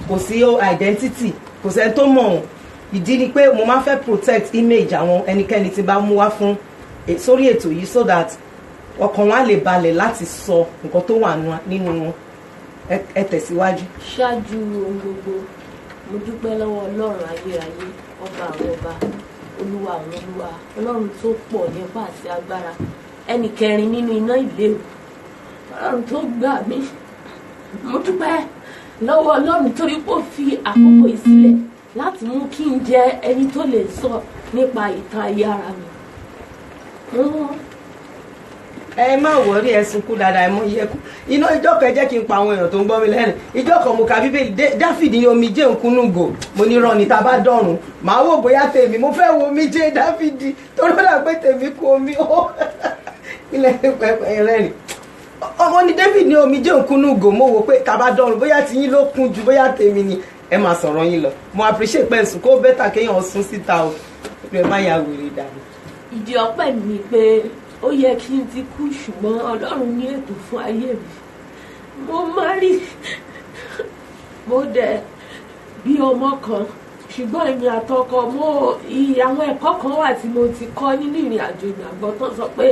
Speaker 1: kò sí identity kò sẹ́ni tó mọ̀ ọ́n ìdí ni pé mo máa fẹ́ protect image àwọn ẹnikẹ́ni tí bá mú wá fún sórí ètò yìí so that ọkàn wọn á lè balẹ̀ láti sọ nǹkan tó wà nínú wọn ẹ tẹ̀síwájú.
Speaker 5: ṣáájú ohun gbogbo mo dúpẹ́ lọ́wọ́ ọlọ́run ayérayé ọba àwọn ọba olúwa àwọn olúwa ọlọ́run tó pọ̀ nípa àti agbára ẹnì kẹrin nínú iná ìléru ọlọ́run tó gbà mí mo dúpẹ́ lọ́wọ́ ọlọ́run torí pé ó fi àkókò ìsílẹ̀ láti mú kí n jẹ ẹni tó lè sọ nípa ìtàn ayé ara mi.
Speaker 1: ẹ má wọrí ẹ sunkún dáadáa ẹ mọ iye kú iná ìjọ kan jẹ́ kí n pa àwọn èèyàn tó ń gbọ́ mi lẹ́rìn ìjọ kan mo ka bíbélì dáfídì ní omijé nkúnnùgò mo ní rán ni tá a bá dọ̀rùn màá wò bóyá tèmi mo fẹ́ wo omijé dáfídì tó lọ́dà pé tèmi kú omi ó ilẹ̀ pẹ̀pẹ̀ rẹ́rìn ọmọ ní david ní omijé nkúnnùgò mo wò pé tá a bá dọ̀rùn bóyá tiyín ló kún ju bóyá tèmi ni ẹ máa sọ̀rọ̀ yín lọ mo appreciate pé ẹ̀sùn kó bẹ́tà kéèyàn sún síta o ẹ má ya wèrè dànù.
Speaker 5: ìdí ọpẹ́ mi pé ó yẹ kí n ti kú ṣùgbọ́n ọlọ́run ní ètò fún ayé mi mo máa rí mo dẹ̀ bí ọmọ kan ṣùgbọ́n èmi àtọkọ àwọn ẹ̀kọ́ kan wà tí mo ti kọ́ nínú ìrìn àjò ìgbàgbọ́ tán sọ pé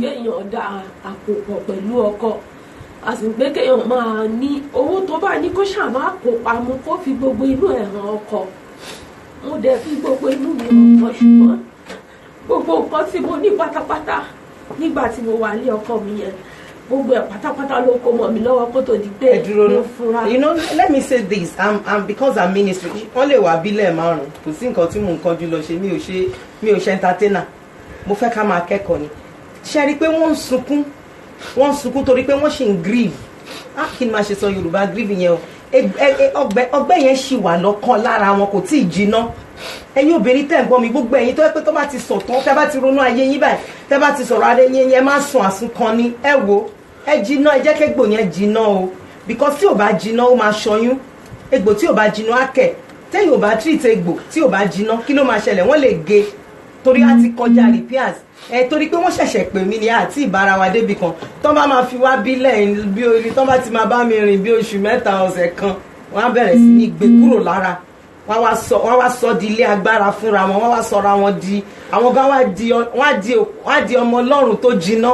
Speaker 5: kéèyàn dá àpò pọ̀ pẹ̀lú ọkọ àti pé kéèyàn máa ní owó tó bá ní kó ṣàmà kó pamọ́ kó fi gbogbo inú ẹ̀ hàn ọkọ mo dẹ̀ fi gbogbo inú mi hàn ọkọ ṣùgbọ́n gbogbo nǹkan tí mo ní pátápátá nígbà tí mo wà ní ọkọ mi yẹn gbogbo ẹ̀ pátápátá ló kó mọ́ mi lọ́wọ́ kó tó di pé mo fura.
Speaker 1: you know let me say this I'm because I'm ministry wọ́n lè wà bílẹ̀ márùn-ún kò sí nǹkan tí mò ń kánjú lọ ṣe mi ò ṣe entertainer mo fẹ́ ká máa kẹ́kọ̀ọ́ ni ṣe rí i pé wọ́n ń sunkún torí pé wọ́n ṣì ń grieve kí ni máa ṣe sọ Yorùbá grieve yẹn o ọgbẹ́ yẹn ṣì wà lọ́kàn lára wọn kò tí ì jiná ẹ̀yin obìnrin tẹ́ ń gbọ́ mi gbogbo ẹ̀yin tó yẹ pé tó bá ti sọ tán tẹ́ bá ti ronú ayé yín báyìí tẹ́ bá ti sọ̀rọ̀ ayé yín yẹn má sùn àsùnkan ni ẹ wo ẹ jiná ẹ jẹ́ kégbò yẹn jiná o because tí ò bá jiná ó máa ṣọyún egbò tí ò bá jiná á kẹ̀ tẹ́yìn ò bá treat egbò tí ò bá jiná kí ló máa ṣẹlẹ̀ wọ́n lè gé torí a ti kọjá repairs torí pé wọ́n ṣẹ̀ṣẹ̀ pè mí ni àti ìbára wa débi kan tó bá máa fi wá bílẹ̀ bí orí tó bá ti máa bá mi rìn bí oṣù mẹ́ta ọ̀sẹ̀ kan wọ́n á bẹ̀rẹ̀ sí ní gbé kúrò lára wọ́n wá sọ di ilé agbára fúnra wọn wọ́n wá sọra wọn di àwọn gan wá di ọmọ Ọlọ́run tó jiná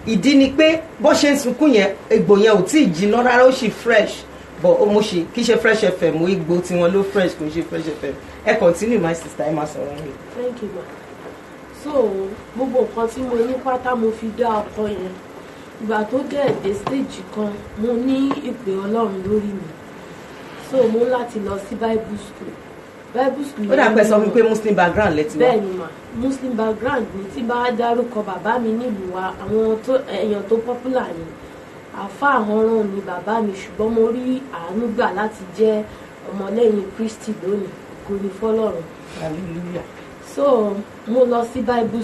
Speaker 1: ìdí ni pé bó ṣe ń sunkún yẹn egbò yẹn ò tí ì jiná rárá ó sì fresh but mo ṣe kí ṣe Fresh FM mo egbò tiwọn ló fresh kò ṣe Fresh FM ẹ continue my sister ẹ máa sọ̀rọ̀ mi.
Speaker 5: Thank you ma. So gbogbo nǹkan tí mo ní pátá mo fi dá ọkọ yẹn ìgbà tó dé stage kan mo ní ìpè Ọlọ́run lórí mi so mo láti lọ sí Bible school.
Speaker 1: Ó dà pé sọ fún mi pé Muslim background lẹ́tí wá.
Speaker 5: bẹ́ẹ̀ ni mà Muslim background ni tí bá dárúkọ bàbá mi nílùú wa àwọn èèyàn tó popular ni àfa àhọ́ràn ni bàbá mi ṣùgbọ́n mo rí àánú gbà láti jẹ́ ọmọlẹ́yìn Kristi lónìí kò ní fọ́lọ́run.
Speaker 1: Hallelujah.
Speaker 5: So mo lọ sí Bible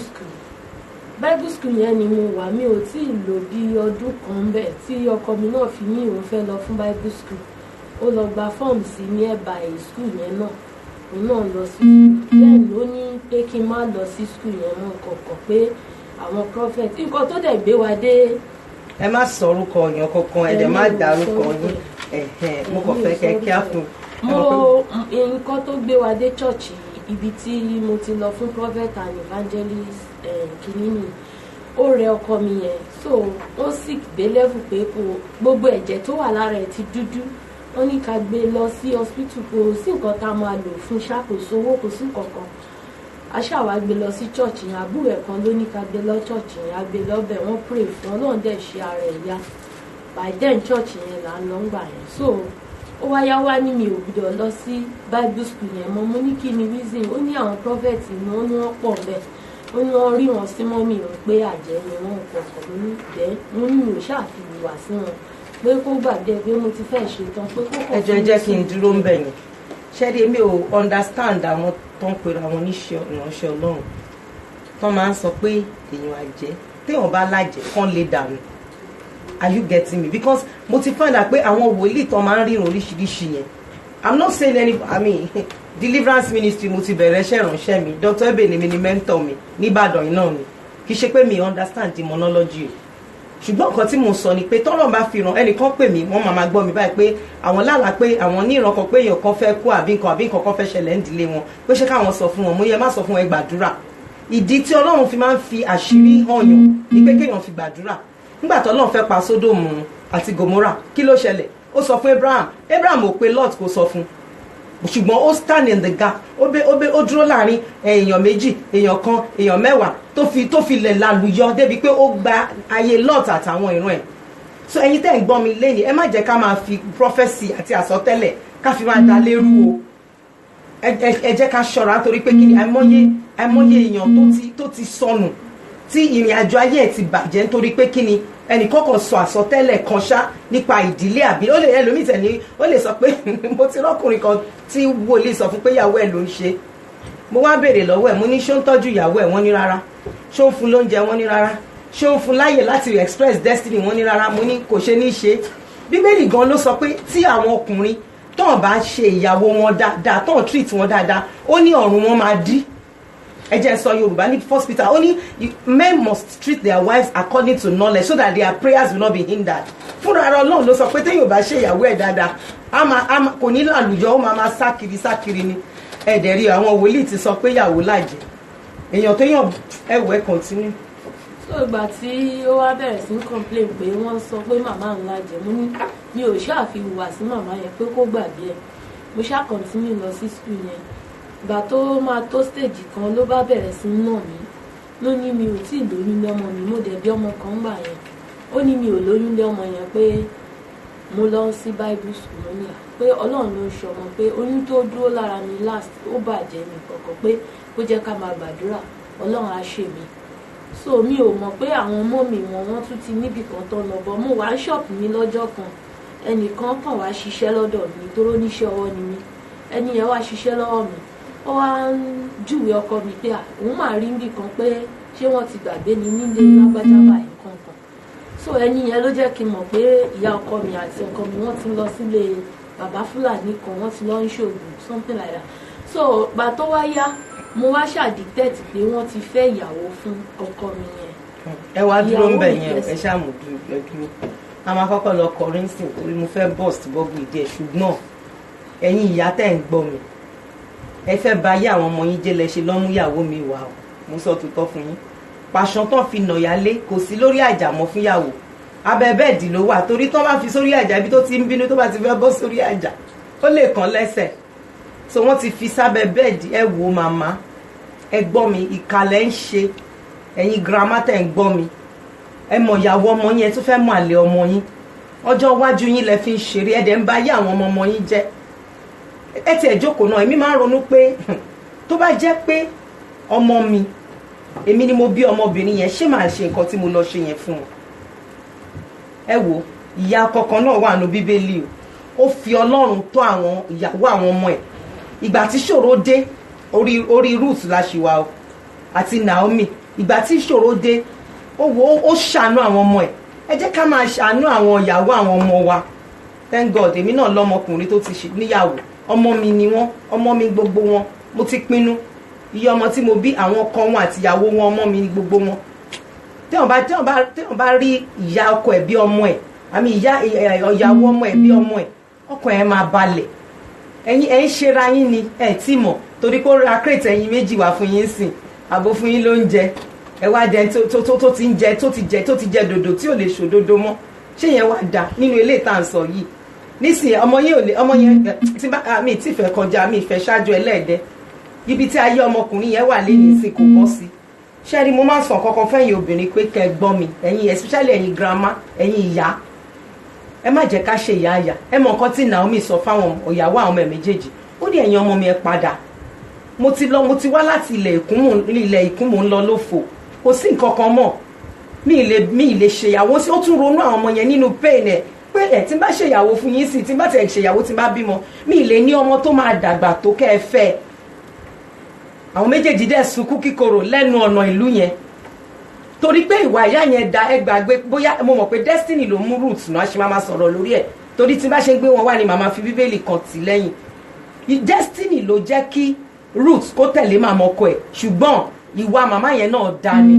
Speaker 5: school yẹn ni mo wà mi ò tí ì lò bí ọdún kan bẹ́ẹ̀ tí ọkọ mi náà fi ní òun fẹ́ lọ fún Bible school ó lọ gba fọ́ọ̀mù sí nearby school yẹn náà òun náà lọ sí school then ló ní pé kí n má lọ sí school yẹn mọ́ kọ̀ọ̀kan pé àwọn prophet nǹkan tó dẹ̀ gbé wa dé.
Speaker 1: Ẹ má sọ orúkọ èèyàn kankan ẹ dẹ̀ má dárúkọ yín mo kàn fẹ́ kẹ́ kí á fún.
Speaker 5: Nǹkan tó gbé wa dé church ibi tí mo ti lọ fún prophet and evangelist kìnínní ó rẹ ọkọ mi yẹn so ó sick dé level pé gbogbo ẹ̀jẹ̀ tó wà lára ẹ̀ ti dúdú wọ́n ní ká gbé lọ sí hospital kò sí nǹkan tá a máa lò fún ṣàkóso owó kò sí nǹkan aṣáwa gbé lọ sí church yẹn àbúrò ẹ̀ kan ló ní ká gbé lọ church yẹn a gbé lọ́bẹ̀ wọ́n pray fún Ọlọ́run dẹ̀ ṣe ara ẹ̀ yá by then church yẹn là ń lọ ń gbà yẹn so ó wáyá wá ní mi ò gbọ́dọ̀ lọ sí Bible school yẹn mọ́ mo ní kí ni reason ó ní àwọn prophet ni wọ́n ní wọ́n pọ̀ bẹ́ẹ̀ ó ní wọ́n rí wọn sí mọ́mì wọn pé àjẹ́ ni wọ́n kọ̀ọ̀kan ló ní ìdẹ́ mo ní mi ò ṣàfihàn wá sí wọn pé kó gbàgbé pé mo ti fẹ́ ṣe tán pé kó kọ̀
Speaker 1: ẹ jẹ́ kí n dúró ń bẹ̀ yẹn ṣẹ́rí èmi ò understand àwọn tó ń pera wọn níṣẹ́ ìránṣẹ́ Ọlọ́run tó máa ń sọ pé èèyàn àjẹ́ téèyàn bá lájẹ́ kán lè dànù are you getting me because mo ti find out pé àwọn wòlíì tó máa ń ríran oríṣiríṣi yẹn I'm not saying deliverance ministry mo ti bẹ̀rẹ̀ iṣẹ́ ìránṣẹ́ mi Dr. Ebene mi ni mentor mi níbàdàn yìí náà ni kì í ṣe pé mi understand demonology ṣùgbọ́n nǹkan tí mo sọ ni pé tọ́lọ́ bá fi ràn ẹnìkan pè mí wọ́n máa gbọ́ mi báyìí pé àwọn lálàá pé àwọn ní ìran kan pé èèyàn kan fẹ́ kú àbí nǹkan kan fẹ́ ṣẹlẹ̀ ń dilé wọn pé ṣé káwọn sọ fún wọn mo yẹ má sọ fún ẹ gbàdúrà ìdí tí Ọlọ́run fi máa ń fi àṣírí hàn yàn ni pé kéèyàn fi gbàdúrà nígbà tó Ọlọ́run fẹ́ pa Sódómù àti Gòmórà kí ló ṣẹlẹ̀ ó sọ fún Abraham ò pé Lot kò sọ fún ṣùgbọ́n ó stand in the gap ó dúró láàrin èèyàn méjì èèyàn kan èèyàn mẹ́wàá tó fi lẹ̀ lálùyọ débi pé ó gba ayé Lot àtàwọn ìran ẹ̀ so ẹ̀yin tẹ́ ń gbọ́ mi lẹ́yìn ẹ má jẹ́ ká máa fi prophecy àti àsọtẹ́lẹ̀ ká fi máa dá lérú o ẹ jẹ́ ká ṣọ́ra torí pé kí ni àìmọye èèyàn tó ti sọnù tí ìrìn àjò ayé ẹ̀ ti bàjẹ́ nítorí pé kí ni ẹnì kọ́kọ́ sọ àsọtẹ́lẹ̀ kan ṣá nípa ìdílé àbí ó lè ẹlòmíì tẹ̀ ní ó lè sọ pé mo ti rọ́kùnrin kan tí wòlíì sọ fún pé ìyàwó ẹ̀ ló ń ṣe mo wá béèrè lọ́wọ́ ẹ̀ mo ní ṣó ń tọ́jú ìyàwó ẹ̀ wọ́n ní rárá ṣó ń fún lóúnjẹ wọ́n ní rárá ṣó ń fún láyè láti express destiny wọ́n ní rárá mo ní kò ṣe ní ṣe bíbélì gan ló sọ pé tí àwọn ọkùnrin tọ́n bá ṣe ìyàwó wọn dáadáa tọ́n treat wọn dáadáa ó ní ọ̀run wọn máa dí ẹ jẹ́ sọ Yorùbá ní First Peter ó ní men must treat their wives according to knowledge so that their prayers will not be hindered fúnra ara Ọlọ́run ló sọ pé téèyàn bá ṣe ìyàwó ẹ̀ dáadáa kò ní làlùjọ ó máa sákiri ni ẹ̀dẹ̀ rí àwọn wòlíì ti sọ pé ìyàwó lájẹ èèyàn téèyàn ẹ̀wọ̀ ẹ̀ continue.
Speaker 5: so ìgbà tí ó wá bẹ̀rẹ̀ sí complain pé wọ́n sọ pé màmá ń lájẹ mo ní mi ò ṣàfihàn wá sí màmá yẹn pé kó gbàgbé ẹ̀ mo ṣá continue lọ sí school yẹn ìgbà tó máa tó stage kan ló bá bẹ̀rẹ̀ sí nà mí ló ní mi ò tí ì lóyún lé ọmọ mi mo dẹ̀ bí ọmọ kan gbà yẹn ó ní mi ò lóyún lé ọmọ yẹn pé mo lọ sí Bible school mo ní à pé Ọlọ́run ló ń ṣe ọmọ pé oyún tó dúró lára mi last ó bàjẹ́ mi kọ̀ọ̀kan pé ó jẹ́ ká máa gbàdúrà Ọlọ́run á ṣe mí so mi ò mọ̀ pé àwọn ọmọ mi wọ́n tún ti níbì kan tó lọ bọ́ mo wá ṣọ́ọ̀pù mi lọ́jọ́ kan ẹnìkan kàn wá ṣiṣẹ́ lọ́dọ̀ mi tó níṣẹ́ ọwọ́ ni mí ẹni yẹn wá ṣiṣẹ́ lọ́wọ́ mi ó wá ń júwe ọkọ mi pé òun máa rí níbì kan pé ṣé wọ́n ti gbàgbé ni nílé lágbájá báyìí kankan so ẹni yẹn ló jẹ́ kí n mọ̀ pé ìyá ọkọ mi àti ọkọ mi wọ́n ti lọ sílé bàbá Fúlàní kan wọ́n ti lọ ń ṣògùn something like that so gbà tó wá yá mo wá ṣàdítẹ́tì pé wọ́n ti fẹ́ ìyàwó fún ọkọ mi yẹn.
Speaker 1: ẹ wá dúró ń bẹ̀
Speaker 5: Ìyàwó
Speaker 1: yẹn
Speaker 5: ìfẹ́
Speaker 1: ẹ ṣáà mú dúró a máa kọ́kọ́ lọ kọrin sìn torí mo fẹ́ bọ́ọ̀sì bọ́ọ̀bù ìdí ẹ̀ ṣùgbọ́n ẹ̀yin ìyá tẹ̀ ń gbọ́ mi ẹ fẹ́ ba ayé àwọn ọmọ yín jẹ́ lẹ ṣe lọ́mú ìyàwó mi wà o mo sọ tòótọ́ fún yín pàṣán tán fi nàyálé kò sí lórí àjàmọ́ fúnyàwó abẹ́ bẹ́ẹ̀dì ló wà torí tán bá fi sórí àjà ibi tó ti ń bínú tó bá ti fẹ́ bọ́ sórí àjà ó lè kàn lẹ́sẹ̀ so wọ́n ti fi sábẹ́ bẹ́ẹ̀dì ẹ wo màmá ẹ gbọ́ mi ìkàlẹ̀ ń ṣe ẹ̀yin girama tẹ̀ ń gbọ́ mi ẹ mọ̀ ìyàwó ọmọ yín ẹ tún fẹ́ mọ̀ àlè ọmọ yín ọjọ́ iwájú yín lẹ fi ń ṣeré ẹ dẹ̀ ń bá yé àwọn ọmọ yín jẹ́ ẹ tiẹ̀ jókòó náà èmi máa ń ronú pé tó bá jẹ́ pé ọmọ mi èmi ni mo bí ọmọbìnrin yẹn ṣé màá ṣe nǹkan tí mo lọ ṣe yẹn fún wọn ẹ wo ìyá kọ̀ọ̀kan náà wà nù bíbélì o ó fi ọlọ́run tó àwọn ìyàwó àwọn ọmọ ẹ̀ ìgbà tí ṣòro dé orí Ruth la ṣì wà o àti Naomi ìgbà tí ṣòro dé ó ṣàánú àwọn ọmọ ẹ̀ ẹ jẹ́ ká máa ṣàánú àwọn ìyàwó àwọn ọmọ wa thank God èmi náà lọ́mọkùnrin tó ti níyàwó ọmọ mi ni wọ́n ọmọ mi gbogbo wọn mo ti pinnu iye ọmọ tí mo bí àwọn ọkọ wọn àti ìyàwó wọn ọmọ mi ni gbogbo wọn téèyàn bá rí ìyá ọkọ ẹ̀ bí ọmọ ẹ̀ àmì ìyàwó ọmọ ẹ̀ bí ọmọ ẹ̀ ọkọ ẹ̀ máa balẹ̀ ẹ̀yin ṣera yín ni ẹ̀ tí mọ̀ torí kó ra crate ẹyin méjì wá fún yín sìn àbò fún yín ló ń jẹ ẹ wá jẹ tó ti ń jẹ tó ti jẹ dòdò tí ò lè ṣòdodo mọ́ ṣé yẹn wá dà nínú ilé ìta ń sọ yìí nísìnyí ọmọ yẹn tí bá mi ti fẹ́ kọjá mi fẹ́ ṣáájú ẹlẹ́ẹ̀dẹ́ ibi tí ayé ọmọkùnrin yẹn wà lẹ́yìn sí kò bọ́ sí ṣẹ́rí mo máa ń sọ kankan fẹ́yìn obìnrin pé kẹ́ gbọ́ mi ẹ̀yin especially ẹ̀yin grandma ẹ̀yin ìyá ẹ má jẹ́ ká ṣe ìyá àyà ẹ mọ nǹkan tí Naomi sọ fáwọn ìyàwó àwọn ọmọ ẹ̀ méjèèjì ó ní ẹ̀yin ọmọ mi ẹ padà mo ti wá láti ilẹ̀ ìkún mò ń lọ lófo kò sí nǹkan kan mọ́ mi ì lè ṣèyàwó sí ó tún ronú àwọn ọmọ yẹn nínú pain ẹ̀ pé ẹ̀ tí n bá ṣèyàwó fún yín sí tí n bá tẹ̀ ṣèyàwó tí n bá bímọ mi ì lè ní ọmọ tó máa dàgbà tó kẹ́ ẹ fẹ́ àwọn méjèèjì dẹ̀ sunkún kíkorò lẹ́nu ọ̀nà ìlú yẹn torí pé ìwà ìyá yẹn da ẹ gbàgbé bóyá mo mọ̀ pé destiny ló mú root náà ṣe máa sọ̀rọ̀ lórí ẹ̀ torí tí n bá ṣe ń gbé wọn wá ni màmá fi bíbélì kan tì lẹ́yìn destiny ló jẹ́ kí root kó tẹ̀lé màmá ọkọ ẹ̀ ṣùgbọ́n ìwà màmá yẹn náà da ni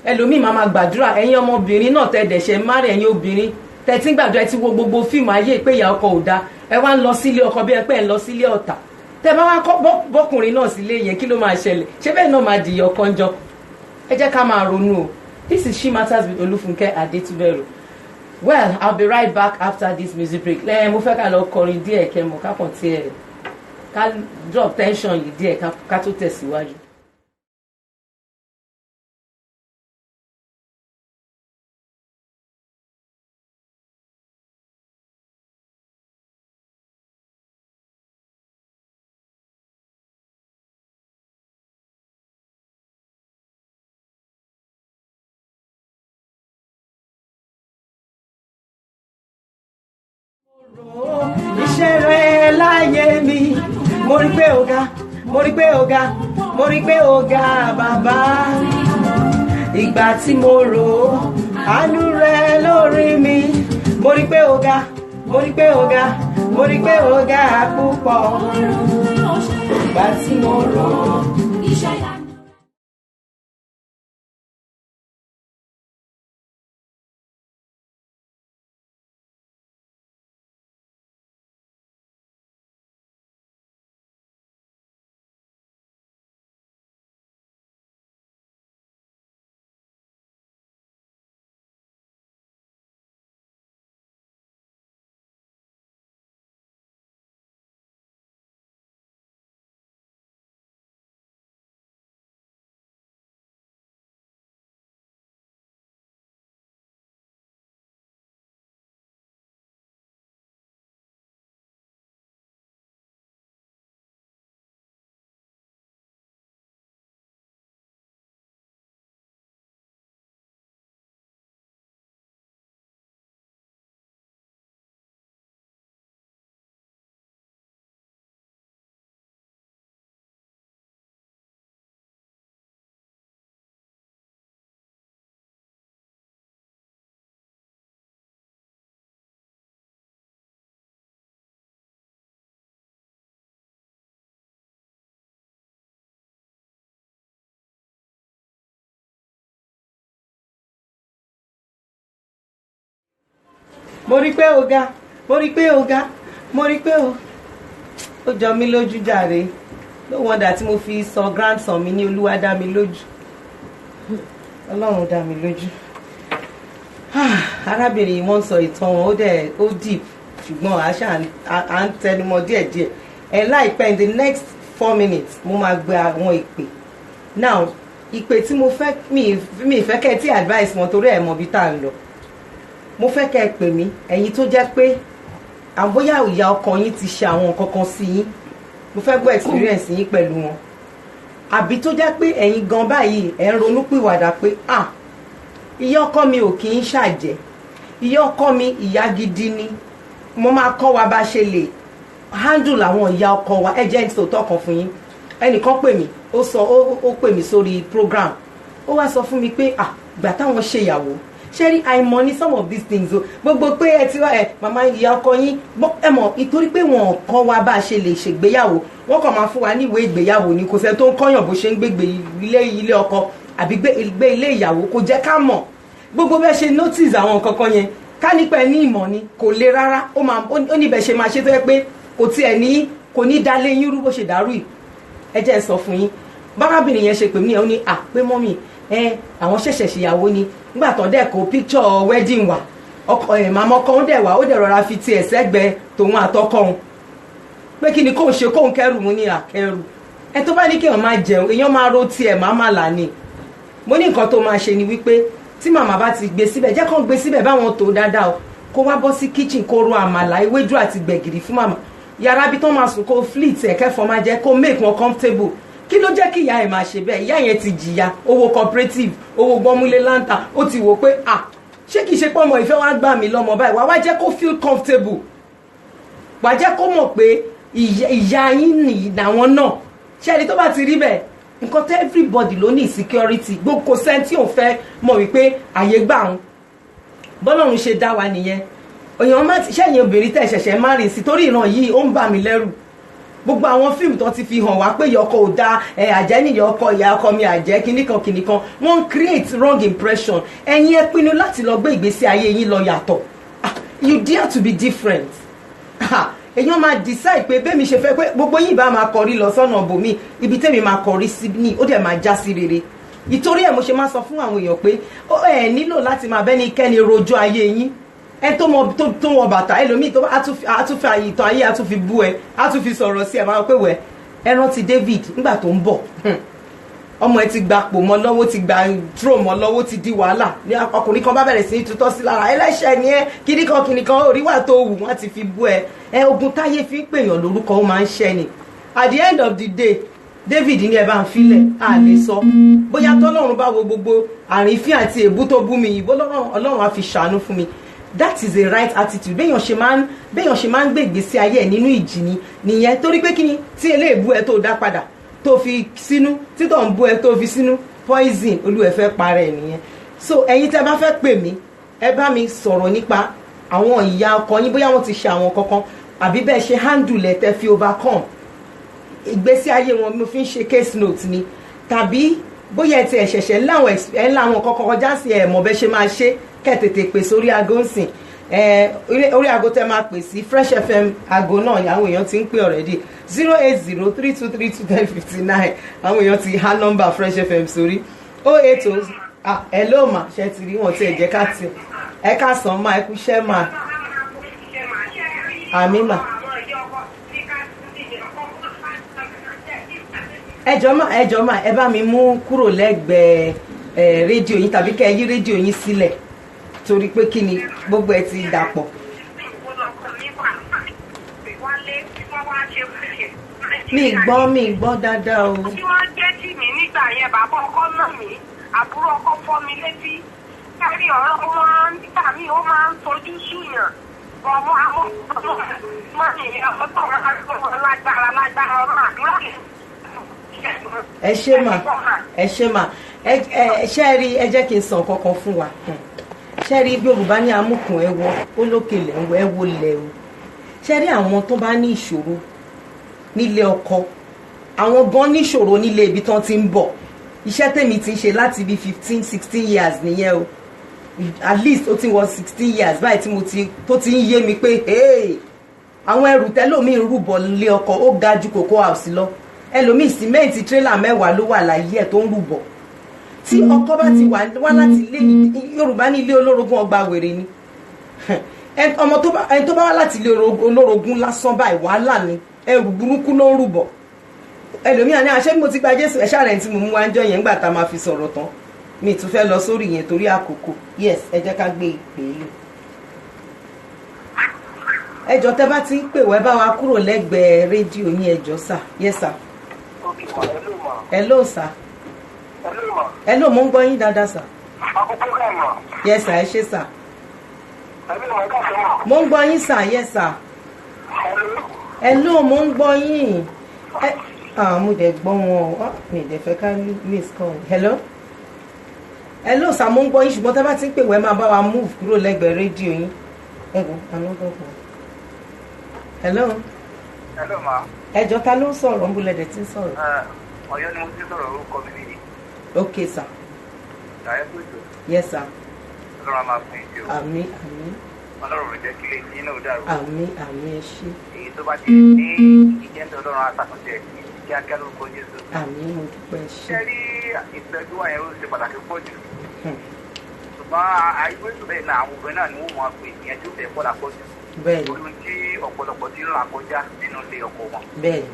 Speaker 1: ẹlòmíì màmá gbàdúrà ẹ̀yin ọmọbìnrin náà tẹ̀ dẹ̀ṣẹ̀ márì ẹ̀yin obìnrin tẹ̀ tí ń gbàdúrà ẹ ti wo gbogbo fíìmù ayé pé ìyá ọkọ ò da ẹ wá ń lọ sílé ọkọ bí ẹ pé ẹ ń lọ sílé ọ̀tá tẹ bá wá kọ́ bọ́kùnrin náà sílé yẹn kí ló máa ṣẹlẹ̀ ṣé bẹ́ẹ̀ náà máa dìyọ kọ́njọ́ ẹ jẹ́ ká máa ronú o this is She Matters with Olúfúnkẹ́ Adétúbẹ̀rù well I'll be right back after this music break lẹ́yìn mo fẹ́ ká lọ kọrin díẹ̀ kẹ́ mọ̀ ká kàn tiẹ̀ ká drop tension yìí díẹ̀ ká tó tẹ̀síwájú. Iṣẹ́ rẹ̀ láyé mi mo rí pé ó ga mo rí pé ó ga mo rí pé ó ga bàbá ìgbà tí mo rò ó àánú rẹ̀ lórí mi mo rí pé ó ga mo rí pé ó ga mo rí pé ó ga púpọ̀ ìgbà tí mo rò ó. mo rí pé o ga mo rí pé o ga mo rí pé o ó jọ mí lójú jàre no wonder tí mo fi sọ grandson mi ní Olúwa dá mi lójú Ọlọ́run dá mi lójú arábìnrin yìí wọ́n sọ ìtàn wọn ó deep ṣùgbọ́n à ń tẹnumọ́ díẹ̀díẹ̀ láìpẹ́ in the next 4 minutes mo máa gbé àwọn ìpè now ìpè tí mo fẹ́ mi ìfẹ́ kẹ́ tí advice wọn torí ẹ̀ mọ̀ bí tá à ń lọ mo fẹ́ kẹ́ ẹ pè mí ẹ̀yin tó jẹ́ pé àbóyá ìyá ọkọ yín ti ṣe àwọn nǹkan kan sí yín mo fẹ́ gbọ́ experience yín pẹ̀lú wọn àbí tó jẹ́ pé ẹ̀yin gan báyìí ẹ̀ ń ronúpìwàdà pé ìyá ọkọ mi ò kì í ṣàjẹ́ ìyá ọkọ mi ìyá gidi ni mo máa kọ́ wa bá ṣe lè handle àwọn ìyá ọkọ wa agent tó tọkàn fún yín ẹnìkan pè mí ó pè mí sórí program ó wá sọ fún mi pé gbà táwọn ṣe ìyàwó ṣé rí àìmọ̀ ní some of these things o gbogbo pé ẹ ti wá màmá ìyá ọkọ yín ẹ mọ̀ ìtorí pé wọn kọ́ wa bá ṣe lè ṣègbéyàwó wọn kàn máa fún wa ní ìwé ìgbéyàwó ni kò sẹ́ tó ń kọ́yàn bó ṣe ń gbégbé ilé ọkọ àbí gbé ilé ìyàwó kò jẹ́ ká mọ̀ gbogbo bẹ́ẹ̀ ṣe notice àwọn kankan yẹn ká nípa ẹ ní ìmọ̀ ni kò le rárá ó níbẹ̀ ṣe máa ṣe tó yẹ pé kò ní dalé yín rú bó ṣe dàrú yìí ẹ jẹ́ sọ fún yín bárábìnrin yẹn ṣe pè mí ẹ̀ ó ní pé mọ́mì àwọn ṣẹ̀ṣẹ̀ ṣèyàwó ni nígbà tó dẹ̀ kó picture wedding wà màmá ọkọ ń dẹ̀ wá ó dẹ̀ rọra fi tiẹ̀ sẹ́gbẹ̀ẹ́ tòun àtọkọ òun pé kí ni kóun ṣe kóun kẹrù mú ní àkẹrù ẹ tó bá ní kéèyàn máa jẹun èèyàn máa ro tiẹ̀ máa là ní mo ní nǹkan tó máa ṣe ni wípé tí màmá bá ti gbé síbẹ̀ jẹ́ kó gbé síbẹ̀ báwọn tó dáadáa o kó wá bọ́ sí kitchen kó ro àmàlà ewédú àti gbẹ̀gìrì fún màmá yàrá bí tó máa sùn kó fleet ẹ̀kẹ́fọ́ máa jẹ́ kó make wọn comfortable kí ló jẹ́ kí ìyá ẹ̀ máa ṣe bẹ́ẹ̀ ìyá yẹn ti jìyà owó cooperative owó gbọ́múlé láǹtà ó ti wò pé ṣé kìí ṣe pé ọmọ ìfẹ́ wá gbà mí lọ́mọ báyìí wá jẹ́ kó feel comfortable wá jẹ́ kó mọ̀ pé ìyá yín nìyí làwọn náà ṣé ẹni tó bá ti rí bẹ́ẹ̀ nǹkan tẹ́ everybody ló ní insecurity gbogbo sẹ́ńtì òun fẹ́ mọ̀ wípé àyè gbà wọn bọ́lọ́run ṣe dá wa nìyẹn èèyàn má ti ṣẹ́yìn obìnrin tẹ̀ ṣẹ̀ṣẹ̀ má rìn sí torí ìran yìí ó ń bà mí lẹ́rù gbogbo àwọn fíìmù tó ti fi hàn wá pé ìyọkọ ò dáa àjẹ́ nìyọ ọkọ ìyá ọkọ mi àjẹ́ kìnnìkan wọ́n ń create wrong impression ẹ̀yin ẹ pinnu láti lọ gbé ìgbésí ayé yín lọ yàtọ̀ you dare to be different èèyàn máa decide pé bẹ́ẹ̀ mi ṣe fẹ́ pé gbogbo yìí bá máa kọrí lọ sọ́nà bòmí ibi tẹ́mi máa kọrí sí ní ó dẹ̀ máa já sí rere ìtorí ẹ̀ mo ṣe máa sọ fún àwọn èèyàn pé ẹ nílò láti máa bẹ́ni kẹ́ni rojọ́ ayé yín ẹ tó wọ bàtà ẹlòmíì tó àtúnfi ìtàn ayé àtúnfi bú ẹ àtúnfi sọ̀rọ̀ sí ẹ máa pé wẹ̀ ẹ rántí David nígbà tó ń bọ̀ ọmọ ẹ ti gba pò mọ́ lọ́wọ́ ti gba tró mọ́ lọ́wọ́ ti di wàhálà ní ọkùnrin kan bá bẹ̀rẹ̀ sí ní tutọ́ sí lára ẹlẹ́ṣẹ̀ ni ẹ kìnnìkan oríwà tó wù wọ́n ti fi bú ẹ ogun táyé fi ń pèèyàn lórúkọ ó máa ń ṣẹ́ ni at the end of the day David ní ẹ bá ń filẹ̀ a lè sọ bóyá tọ́lọ́run bá wo gbogbo àrífín àti èébú tó bú mi yìí Ọlọ́run á fi ṣàánú fún mi that is a right attitude béèyàn ṣe máa ń gbé ìgbésí ayé ẹ nínú ìjì ni nìyẹn torí pé kíni tí eléèbú ẹ tó dá padà tó fi sínú títọ̀ ń bú ẹ tó fi sínú poison olúwẹ̀ fẹ́ parẹ́ ẹ nìyẹn so ẹ̀yin tẹ́ bá fẹ́ pè mí ẹ bá mi sọ̀rọ̀ nípa àwọn ìyá ọkọ yín bóyá wọ́n ti ṣe àwọn kankan àbí bẹ́ẹ̀ ṣe handle ẹ tẹ́ fi overcome ìgbésí ayé wọn mo fi ń ṣe case note ni tàbí bóyá ẹ ti ẹ̀ṣẹ̀ṣẹ̀ láwọn kankan kọjá sí ẹ̀ mọ̀ bẹ́ ṣe máa ṣe kẹ́tètè pè sórí aago ń sìn orí aago tẹ́ máa pè sí Fresh FM aago náà àwọn èèyàn ti ń pè already 08032321059 àwọn èèyàn ti há nọ́mbà Fresh FM sórí 080 hello ma ṣe ti rí wọn tí ẹ jẹ́ ká ti ẹ ká sàn máa ẹ kú iṣẹ́ máa àmì mà ẹjọ́ mà ẹ bá mi mú kúrò lẹ́gbẹ̀ẹ́ rédíò yín tàbí kẹ́ ẹ yí rédíò yín sílẹ̀ torí pé kí ni gbogbo ẹ ti dàpọ̀. mi gbọ́ dáadáa o.
Speaker 6: tí wọ́n jẹ́ tì mí nígbà yẹn bàbá ọkọ náà mi àbúrò ọkọ fọ́ mi létí kárí ọ̀rọ̀ wọn nígbà míì ó máa ń tojú súyàn ọmọ àwọn ọmọ ìyẹn ọtọ lágbára ọmọ àdúrà yẹn.
Speaker 1: ẹ ṣé mà ṣe rí ẹ jẹ́ kí n sọ kankan fún wa ṣe rí Yorùbá ní amúkùn ẹwọ ó lókè lẹ́wọ̀ ẹwọ lẹ́wọ̀ ṣe rí àwọn tó bá ní ìṣòro nílé ọkọ àwọn gan ní ìṣòro nílé ibi tán ti ń bọ̀ iṣẹ́ tèmi ti ń ṣe láti bí 15-16 years nìyẹn o at least ó ti wọ 16 years báyìí tí mo ti tó ti ń yé mi pé àwọn ẹrù tẹ́lòmíì ń rúbọ lé ọkọ ó ga ju cocoa house lọ ẹlòmíì sìmẹ́ǹtì tírélà 10 ló wà láyé ẹ̀ tó ń rúbọ tí ọkọ bá ti wá láti ilé Yorùbá ní ilé olórogún ọgbà wèrè ni ọmọ ẹni tó bá wá láti ilé olórogún lásán báyìí wàhálà ni ẹrù burúkú ló ń rúbọ ẹlòmíì àní àṣẹ mo ti gba Jésù ẹ̀ṣà rẹ̀ tí mo mú wá ń jọ yẹn ńgbà tá a máa fi sọ̀rọ̀ tán mi tún fẹ́ lọ sórí yẹn torí àkókò yes ẹ jẹ́ ká gbé ìpè lò ẹjọ́ tẹ́ bá ti ń pè wẹ́ bá wa kúrò lẹ́gbẹ̀ẹ́ rédíò yín ẹjọ́ sà yes sà hello sà hello mo ń gbọ́ yín dáadáa sà yes sà ẹ ṣé sà mo ń gbọ́ yín sà yes sà hello mo ń gbọ́ yín mo dẹ̀ gbọ́ wọn mi dẹ̀ fẹ́ ká miss call hello sà mo ń gbọ́ yín ṣùgbọ́n tẹ́ bá ti ń pè wẹ́ máa bá wa move kúrò lẹ́gbẹ̀ẹ́ rédíò yín ẹ̀wọ̀n àlọ́gbọ̀gbọ̀ hello
Speaker 7: ma.
Speaker 1: ẹjọ́ ta ló ń sọ̀rọ̀ ń bulẹ̀ dẹ̀ tí ń sọ̀rọ̀.
Speaker 7: Ọ̀yọ́ ni mo ti sọ̀rọ̀ orúkọ mi nìyí.
Speaker 1: ok sir.
Speaker 7: ṣàyẹ̀ kò tó.
Speaker 1: yes sir.
Speaker 7: Ọlọ́run máa fún ìjọ.
Speaker 1: àmín àmín.
Speaker 7: Ọlọ́run rẹ̀ jẹ́ kí lè yín náà dàrú.
Speaker 1: àmín àmín ẹ ṣé.
Speaker 7: èyí tó bá ti ní ìjẹ́ńtọ́ Ọlọ́run àtàkùnjẹ kíákíá lórúkọ Jésù.
Speaker 1: àmín mo dúpẹ́ ẹ ṣé.
Speaker 7: ṣé rí ìtọ́jú àyẹ̀wò ṣe pàtàkì pọ̀ jù. ṣùgbọ́n àìgbé ìtòbẹ́ náà àwọn obìnrin náà ni wọ́n máa pè ìyẹn tó tẹ̀ pọ́lá pọ̀ jù.
Speaker 1: bẹ́ẹ̀ni.
Speaker 7: olú tí ọ̀pọ̀lọpọ̀ ti ń là kọjá nínú ilé ọkọ wọn.
Speaker 1: bẹ́ẹ̀ni.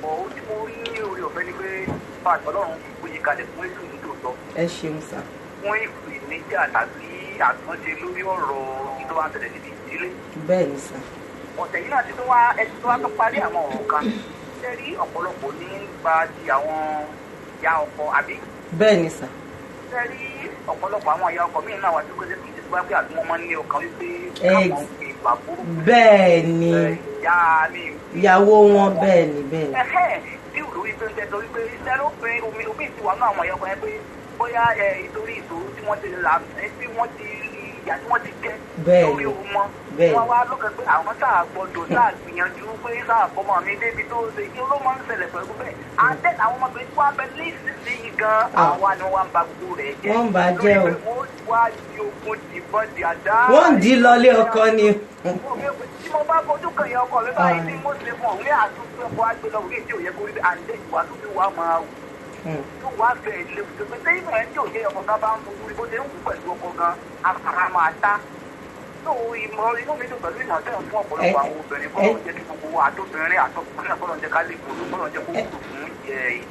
Speaker 7: ohun tí mo rí ní orí ọ̀fẹ́ ni pé pàṣẹ Ọlọ́run gbóyè kalẹ̀ fún ètò ìdòtọ́.
Speaker 1: ẹ ṣeun sà.
Speaker 7: fún ìpèníjà tàbí àtúnṣe lórí ọ̀rọ̀ ìjọba àtẹ̀lẹ̀ níbi ìdílé.
Speaker 1: bẹ́ẹ̀ni sà.
Speaker 7: ọ̀sẹ̀ yìí náà ti tún wá ẹtí tó wá tó parí àwọn ọ̀rọ̀ kan ṣé rí ọ̀pọ̀lọpọ̀ ní gba ti àwọn ìyá ọkọ àbí.
Speaker 1: bẹ́ẹ̀ni sà.
Speaker 7: ṣé rí ọ̀pọ̀lọpọ̀ àwọn ìyá ọkọ míì náà wà tó kọjá kí ìdílé wá pé àti wọn máa ń ní ọkàn wípé káwọn fi ìgbà burúkú.
Speaker 1: bẹ́ẹ̀ni ìyàwó wọn bẹ́ẹ̀ni bẹ́ẹ̀ni.
Speaker 7: tí ò lórí pé ń tẹ́tọ́ wípé lẹ́rọ̀pẹ́ omi ti wà náà àwọn ìyá ọkọ yẹn pé bóyá ìtorí ìṣòro tí wọ́n ti là tí wọ́n ti ìyá tí wọ́n ti jẹ́ lórí ọmọ wọ́n wá lọ́kàn pé àwọn sáà gbọ́dọ̀ sáà gbìyànjú pé sáà fọmọ mi débi tó ṣe kí ló máa ń ṣẹlẹ̀ pẹ̀lú bẹ́ẹ̀ and then àwọn ọmọbìnrin tí wọ́n bẹ nísinsìnyí gan àwa ni wọ́n bá gbogbo rẹ̀ jẹ́
Speaker 1: wọ́n bá jẹ́ o
Speaker 7: wọ́n wá di ogun dìbọn di àdá.
Speaker 1: wọ́n ń di lọlé ọkọ ni.
Speaker 7: tí mo bá fojú kan yẹn ọkọ mi báyìí tí mo ṣe fún òun ní àtúntò ẹ̀kọ́ àgbélọ̀ òun èdè òye kórìí and then ìwà tó fi wá máa wù tó wá fẹ́ ilé tó fi sẹ́yìn náà tí òye ọkọ gan bá ń fojú bó ṣe ń wù pẹ̀lú ọkọ gan afárá máa ta tó ìmọ̀ inú mi dùn pẹ̀lú ìmọ̀ tẹ̀ fún ọ̀pọ̀lọpọ̀ àwọn obìnrin kọ́ lọ́n jẹ́ kí gbogbo wa àtọ́bìnrin àtọkùnrin náà kọ́ lọ́n jẹ́ ká lè gbòòrò kọ́ lọ́n jẹ́ kó wúlò fún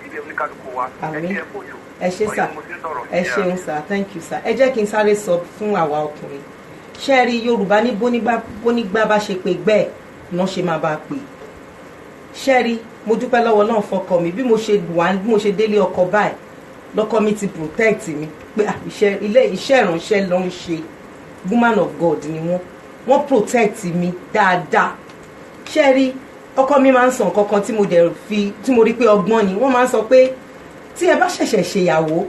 Speaker 7: ìdílé oníkálukú wa
Speaker 1: ẹ ṣé sà ẹ ṣeun sà thank you sà ẹ jẹ́ kí n sáré sọ fún àwa ọkùnrin ṣé ẹ rí Yorùbá ní bónígbà bá ṣe pé gbẹ́ẹ̀ náà ṣe máa bá a pè ṣé ẹ rí mo dúpẹ́ lọ́wọ́ náà fọkọ mi bí mo ṣe délé ọkọ báyìí lọ́kọ mi ti protect mi pé iṣẹ́ ìránṣẹ́ ló ń ṣe woman of God ni wọ́n protect mi dáadáa ṣé ẹ rí ọkọ mi máa ń sọ nǹkan kan tí mo rí pé ọgbọ́n ni wọ́n máa ń sọ pé tí ẹ bá ṣẹ̀ṣẹ̀ ṣèyàwó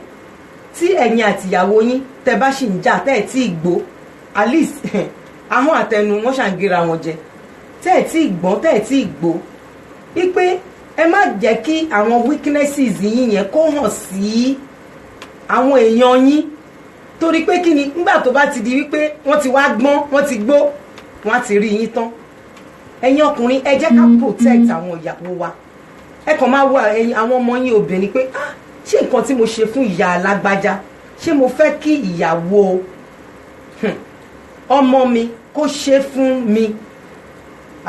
Speaker 1: tí ẹ̀yin àtìyàwó yín tẹ bá ṣì ń jà tẹ́ ẹ̀ tí ì gbó at least ahọ́n àtẹnu wọn ṣàǹgéra wọn jẹ tẹ́ ẹ̀ tí ì gbọ́n tẹ́ ẹ̀ tí ì gbó wípé ẹ má jẹ́ kí àwọn weaknesses yín yẹn kó hàn sí àwọn èèyàn yín torí pé kí ni nígbà tó bá ti di wípé wọ́n ti wá gbọ́n wọ́n ti gbó wọ́n á ti rí yín tán ẹ̀yin ọkùnrin ẹ jẹ́ ká protect àwọn ìyàwó wa ẹ kàn máa wo àwọn ọmọ yín obìnrin pé ṣé nǹkan tí mo ṣe fún ìyá alágbájá ṣé mo fẹ́ kí ìyàwó ọmọ mi kó ṣe fún mi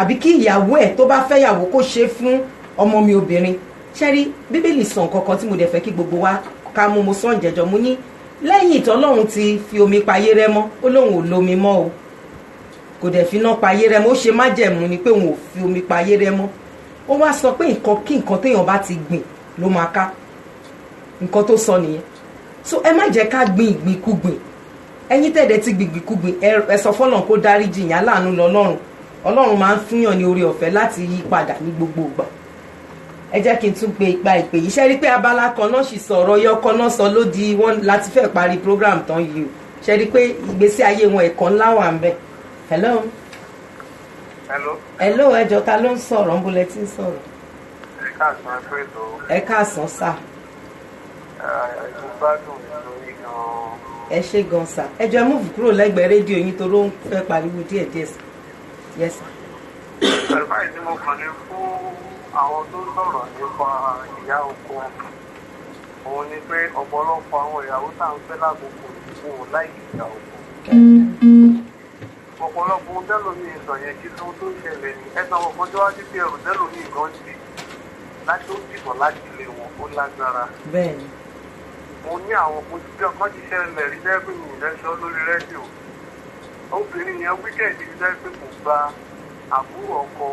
Speaker 1: àbí kí ìyàwó ẹ̀ tó bá fẹ́ yàwó kó ṣe fún ọmọ mi obìnrin ṣé rí bíbélì sọ nǹkan kan tí mo dẹ̀ fẹ́ kí gbogbo wa ká mú mo sọ ǹjẹ́jọ́ mo ní lẹ́yìn ìtọ́lọ́run ti fi omi payé rẹ́ mọ́ ó lóun ò lomi mọ́ o kò dẹ̀ fi iná payé rẹ́ mọ́ ó ṣe májẹ̀mú ni pé òun ò fi omi payé rẹ́ mọ́ ó wá sọ pé nǹkan kí nǹkan téèyàn bá ti gbìn ló máa ká nǹkan tó sọ nìyẹn so ẹ má jẹ́ ká gbìn ìgbìnkúgbìn ẹ̀yin tẹ̀dẹ̀ ti gbìngbìnkúgbìn ẹ sọ fọ́lọ́run kó dáríjì yín aláàánú lọ́lọ́run ọlọ́run máa ń fúnyàn ní oore ọ̀fẹ́ láti yí padà ní gbogbo ìgbà ẹ jẹ́ kí n tún pe ìpa ìpè yìí ṣe rí pé abala kan náà sì sọ̀rọ̀ yọkọ náà sọ ló di wọn láti fẹ́ parí program tán yìí o ṣe rí pé ìgbésí ayé wọn ẹ̀kọ́ ńlá wà ń bẹ̀ hello. hello ẹjọ́ ta ló ń sọ̀rọ̀ ń bolẹ̀ tí ń sọ̀rọ̀.
Speaker 7: ẹ káàsán ẹ pé tó.
Speaker 1: ẹ káàsán sà.
Speaker 7: ìgbádùn nítorí gan-an
Speaker 1: ẹ ṣe gan sa ẹ jọ̀ọ́ move kúrò lẹ́gbẹ̀ẹ́ rédíò yín tó ló ń fẹ́ pariwo díẹ̀díẹ̀ sí yes sir.
Speaker 7: Advice tí mo kàn ní fún àwọn tó sọ̀rọ̀ nípa ìyá ọkọ òun ni pé ọ̀pọ̀lọpọ̀ àwọn ìyàwó tá à ń fẹ́ lákòókò ìdìbò láì ìyá ọkọ. Ọ̀pọ̀lọpọ̀ ohun tẹ́lómi ìsọ̀ yẹn kí tó tó ṣẹlẹ̀ ní ẹ̀sán ọkọ̀ tó wá sí pé ẹrù tẹ́lómi ìgan sí láti ó dìbò láti ilé wọn ó lágbára.
Speaker 1: bẹ́ẹ̀ni.
Speaker 7: Mo ní àwọn ojú ọkàn ti ṣẹlẹ̀ rí lẹ́gbẹ̀ẹ́ mi ìrẹsọ́ lórí rédíò. Obìnrin yẹn wíkẹ̀ndì rí lẹ́gbẹ̀ẹ́ kò gba àbúrò ọkọ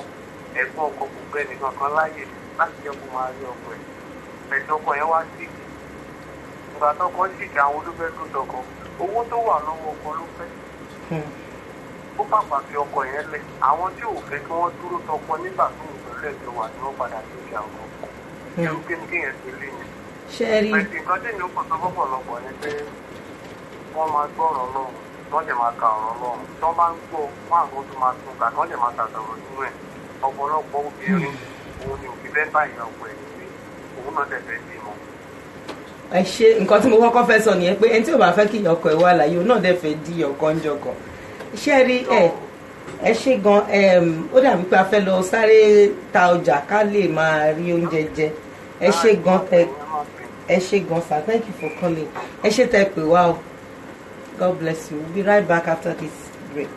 Speaker 7: ẹ̀gbọ́n ọkọ kò gbẹ nìkan kan láàyè láti jẹ́ kó máa rí ọkọ ẹ̀. Ẹ̀dùn ọkọ yẹn wá sí ìgbà tọkọ sì kí àwọn olófẹ́ tó dọkọ owó tó wà lọ́wọ́ ọkọ ló fẹ́. Ó pàpà fi ọkọ yẹn lẹ̀ àwọn tí ò fẹ́ kí wọ́n dúró tọkọ nígbà tó ń pẹ̀lú ẹ̀jọ̀ wà ní wọ́n padà sí ìyá ọkọ. Irú kí ni kéèyàn ti lé yẹn.
Speaker 1: ṣẹ́rí.
Speaker 7: Pẹ̀sì nǹkan tí ènìyàn kò sọ fọ́pọ̀lọpọ̀ ni pé wọ́n máa gbọ́ ọ̀rọ̀ lọ́rùn wọ́n jẹ̀ máa ka ọ̀rọ̀ lọ́rùn tí wọ́n bá ń gbọ́ wọ́n àgọ́ tó máa tún kà wọ́n jẹ̀ máa tàtọ̀rọ̀ nínú ẹ̀ ọ̀pọ̀lọpọ̀ obìnrin òun ni òfin bẹ́ẹ̀ bá ìyá ọkọ ẹ̀ nílé òun náà dẹ̀ fẹ́ bímọ.
Speaker 1: ẹ ṣe nǹkan tí mo kọ́kọ́ fẹ́ sọ nìyẹn pé ẹni tí ò bá fẹ́ kí ọkọ ẹ̀ wà láyé òun náà dẹ̀ fẹ́ di ọkọ ń jọkọ ṣẹ́rí ẹ ṣe gan ó dàbí pé a fẹ́ lọ sáré ta ọjà ká lè máa rí oúnjẹ jẹ ẹ ṣe gan ẹ ṣe gan sir thank you for calling ẹ ṣe tẹ pé wá o God bless you we'll be right back after this break.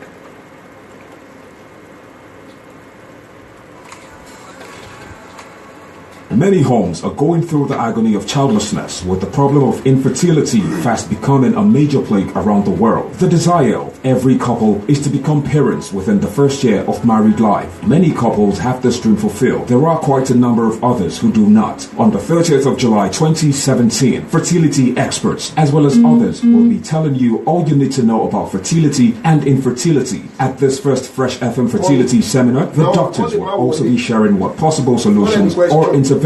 Speaker 8: Many homes are going through the agony of childlessness, with the problem of infertility fast becoming a major plague around the world. The desire of every couple is to become parents within the first year of married life. Many couples have this dream fulfilled. There are quite a number of others who do not. On the 30th of July 2017, fertility experts as well as others will be telling you all you need to know about fertility and infertility. At this first Fresh FM fertility seminar, the doctors will also be sharing what possible solutions or intervention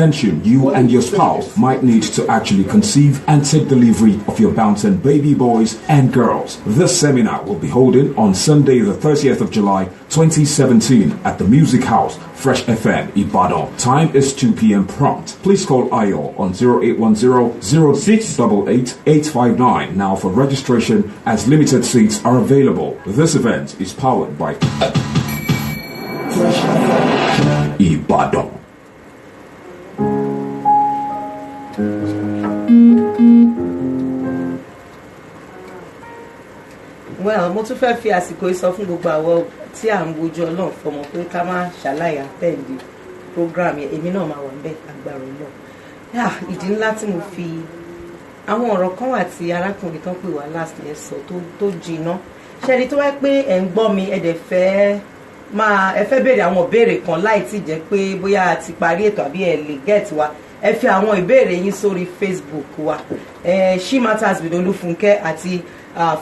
Speaker 8: you and your spouse might need to actually conceive and take delivery of your bouncing baby boys and girls. This seminar will be holding on Sunday the 30th of July 2017 at the Music House, Fresh FM, Ibadan. Time is 2 p.m. prompt. Please call Ayo on 0810-0688-859 now for registration, as limited seats are available. This event is powered by Fresh FM, Ibadan.
Speaker 1: Well, mo tún fẹ́ fi àsìkò yìí sọ fún gbogbo àwọn tí à ń wojú Ọlọ́run fọmọ pé ká má ṣàlàyé àtẹ̀ǹdì program yẹn èmi náà máa wà níbẹ̀ agbára Ọlọ́run. Ìdí ńlá tí mo fi àwọn ọ̀rọ̀ kan wà tí arákùnrin tán pè wá last year sọ tó jìnnà ṣẹ́ni tó wá pé ẹ̀ ń gbọ́ mi ẹ fẹ́ béèrè àwọn ìbéèrè kan láì tí jẹ́ pé bóyá a ti parí ètò àbí ẹ lè get wa ẹ fi àwọn ìbéèrè yín sórí Facebook wa She Matters with Olúfúnkẹ́ àti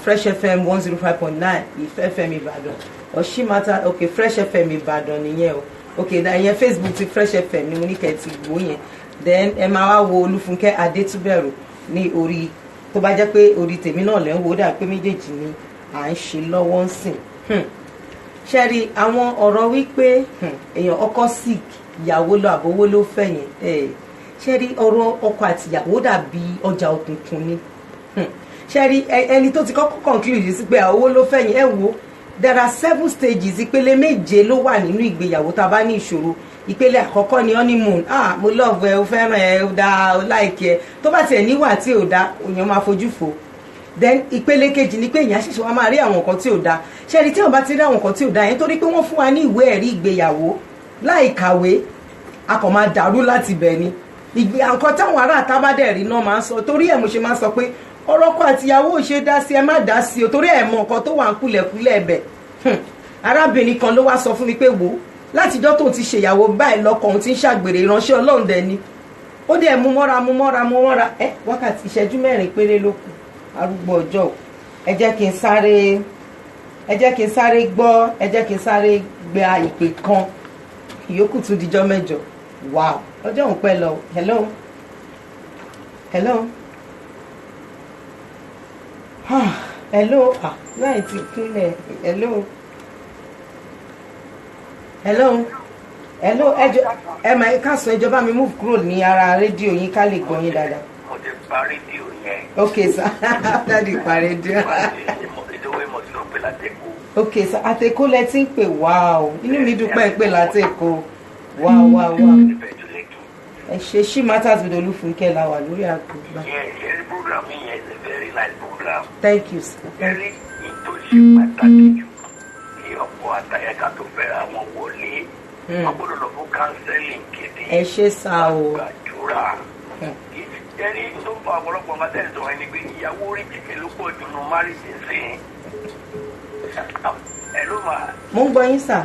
Speaker 1: Fresh FM 105.9 FM Ìbàdàn or She Matters okay Fresh FM Ìbàdàn nìyẹn o okay ìyẹn Facebook ti Fresh FM ni mo ní kẹ́ ti gbó yẹn then ẹ máa wá wo Olúfúnkẹ́ Adétúbẹ̀rù ní orí tó bá jẹ́ pé orí tèmi náà lẹ́ ń wò dà pé méjèèjì ni à ń ṣe lọ́wọ́ ń sìn ṣẹ́rí àwọn ọ̀rọ̀ wípé èèyàn ọkọ sick ìyàwó lọ àbówó ló fẹ́ yẹn ṣẹ́rí ọ̀rọ̀ ọkọ àti ìyàwó dàbí ọjà òkùnkùn ni ṣẹ́rí ẹni tó ti kọ́kọ́ conclude sí pé owó ló fẹ́ yẹn wò there are 7 stages ìpele 7 ló wà nínú ìgbéyàwó tá a bá ní ìṣòro ìpele àkọ́kọ́ ni honeymoon mo love ẹ o fẹ́ràn ẹ o dáa o like ẹ tó bá tiẹ̀ níwà tí ò dáa èèyàn máa fojú fò then ìpele kejì ni pé èèyàn ṣẹ̀ṣẹ̀ wá máa rí àwọn nǹkan tí ò dáa ṣẹ́rí tí wọ́n bá ti rí àwọn nǹkan tí ò dáa yẹn torí pé wọ́n fún wa ní ìwé ẹ̀rí ìgbéyàwó láì kàwé a kàn máa dàrú láti bẹ̀ ni nǹkan táwọn ará àta bá dẹ̀ rí náà máa ń sọ torí ẹ̀ mo ṣe máa ń sọ pé ọ̀rọ̀ ọkọ àtìyàwó ò ṣe dá sí ẹ má dá sí o torí ẹ̀ mọ nǹkan tó wà ń kúlẹ̀kúlẹ̀ ẹ̀bẹ̀ arábìnrin kan ló wá sọ fún mi pé wò látijọ́ tó ti ṣèyàwó báyìí lọ́kọ òun ti ń ṣàgbèrè ìránṣẹ́ Ọlọ́run dẹ̀ ni ó dẹ̀ mú mọ́ra wákàtí ìṣẹ́jú 4 péré ló kù arúgbó ọjọ́ ẹ jẹ́ kí n sáré gba ìpè kan ìyókù tún dijọ́ mẹ́jọ wow ọjọ́ òun pẹ́ lọ hello láì ti kúnlẹ̀ hello ẹ máa ká sọ ìjọba mi move kúrò ní ara rédíò yín ká lè gbọ́ yín dáadáa.
Speaker 7: mo ti pa rédíò yẹn
Speaker 1: Okay, sir. After the parade. Okay, sir. Àtẹ̀kọ́ lẹ ti ń pè. Wow. Inú mi dúpẹ́ pé l'Àtẹ̀kọ́. Wow. Ẹ ṣé She Matters with Olúfúnkẹ́ la wà lórí àgbà.
Speaker 7: Yes, the program here is a very nice program.
Speaker 1: Thank you, sir.
Speaker 7: Very interesting pàtàkì jù. Ní ọ̀pọ̀ àtàyẹ̀ká tó fẹ́ra wọn wọlé. Wọ́n gbọ́dọ̀ lọ fún counseling kéde.
Speaker 1: Ẹ ṣé sá o.
Speaker 7: Gbàdúrà. Ẹni tó fa ọ̀pọ̀lọpọ̀ ọmọ tẹ́lẹ̀ sọ̀rọ̀ ẹni pé ìyàwó orí títí ló pọ̀ jù nù márìsì sí. Ẹ ló máa.
Speaker 1: Mo ń gbọ́ yín sà.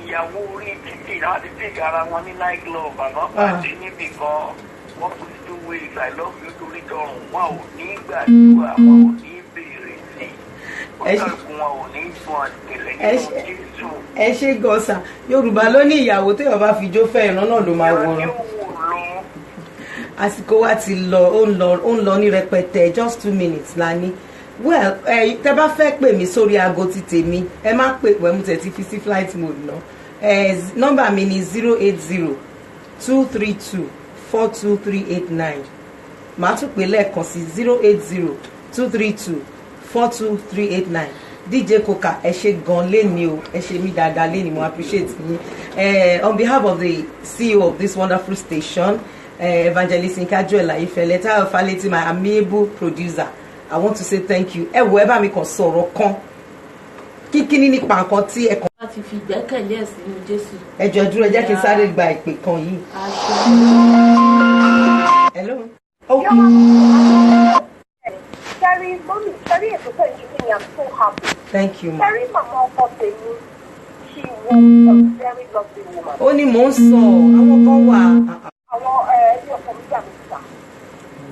Speaker 7: Ìyàwó orí títí náà ti fi ara wọn ní night club àmọ́ pàdé níbì kan. Wọ́n put 2 weeks I love you torí tọrùn. Wọn ò ní gbàdúrà, wọn ò ní béèrè sí. Wọ́n kàlùkù wọn ò ní gbọ́n àtìlẹ́ nínú Jésù.
Speaker 1: Ẹ ṣé gan sà. Yorùbá ló ní ìyàwó téèyàn bá fi jó fẹ́ ìran náà ló máa wòran. Àsìkò wa ti lọ ó ń lọ ní rẹpẹtẹ just 2 minutes la ní. Well, tẹ́ bá fẹ́ pè mí sórí aago ti tèmi ẹ má pè pẹ̀lú tẹ̀ tí fi sí flight mode náà. Nọ́mbà mi ni 080-232-42389. Màá tún pè lẹ́ẹ̀kan sí 080-232-42389. DJ Coca ẹ ṣé gan léni o, ẹ ṣé mi dáadáa léni, mo appreciate yín. On behalf of the CEO of this wonderful station, Evangelist Nkajuela Ifele, Tayo Faleti, my amiable producer, I want to say thank you. Ẹ wo ẹ bá mi kàn sọ̀rọ̀ kan kíkíní nípa nǹkan tí ẹ kàn.
Speaker 5: láti fi ìgbẹ́kẹ̀lé ẹ̀ sínú Jésù.
Speaker 1: Ẹ jọ̀ọ́ dúró, ẹ jẹ́ kí n sáré gba ìpè kan yìí. Hello.
Speaker 6: Carrie, mommy, Carrie is so interesting. I'm so happy.
Speaker 1: Thank you, ma.
Speaker 6: Carrie, mama, she was a very lovely woman.
Speaker 1: Ó ní mò ń sọ àwọn kan wà.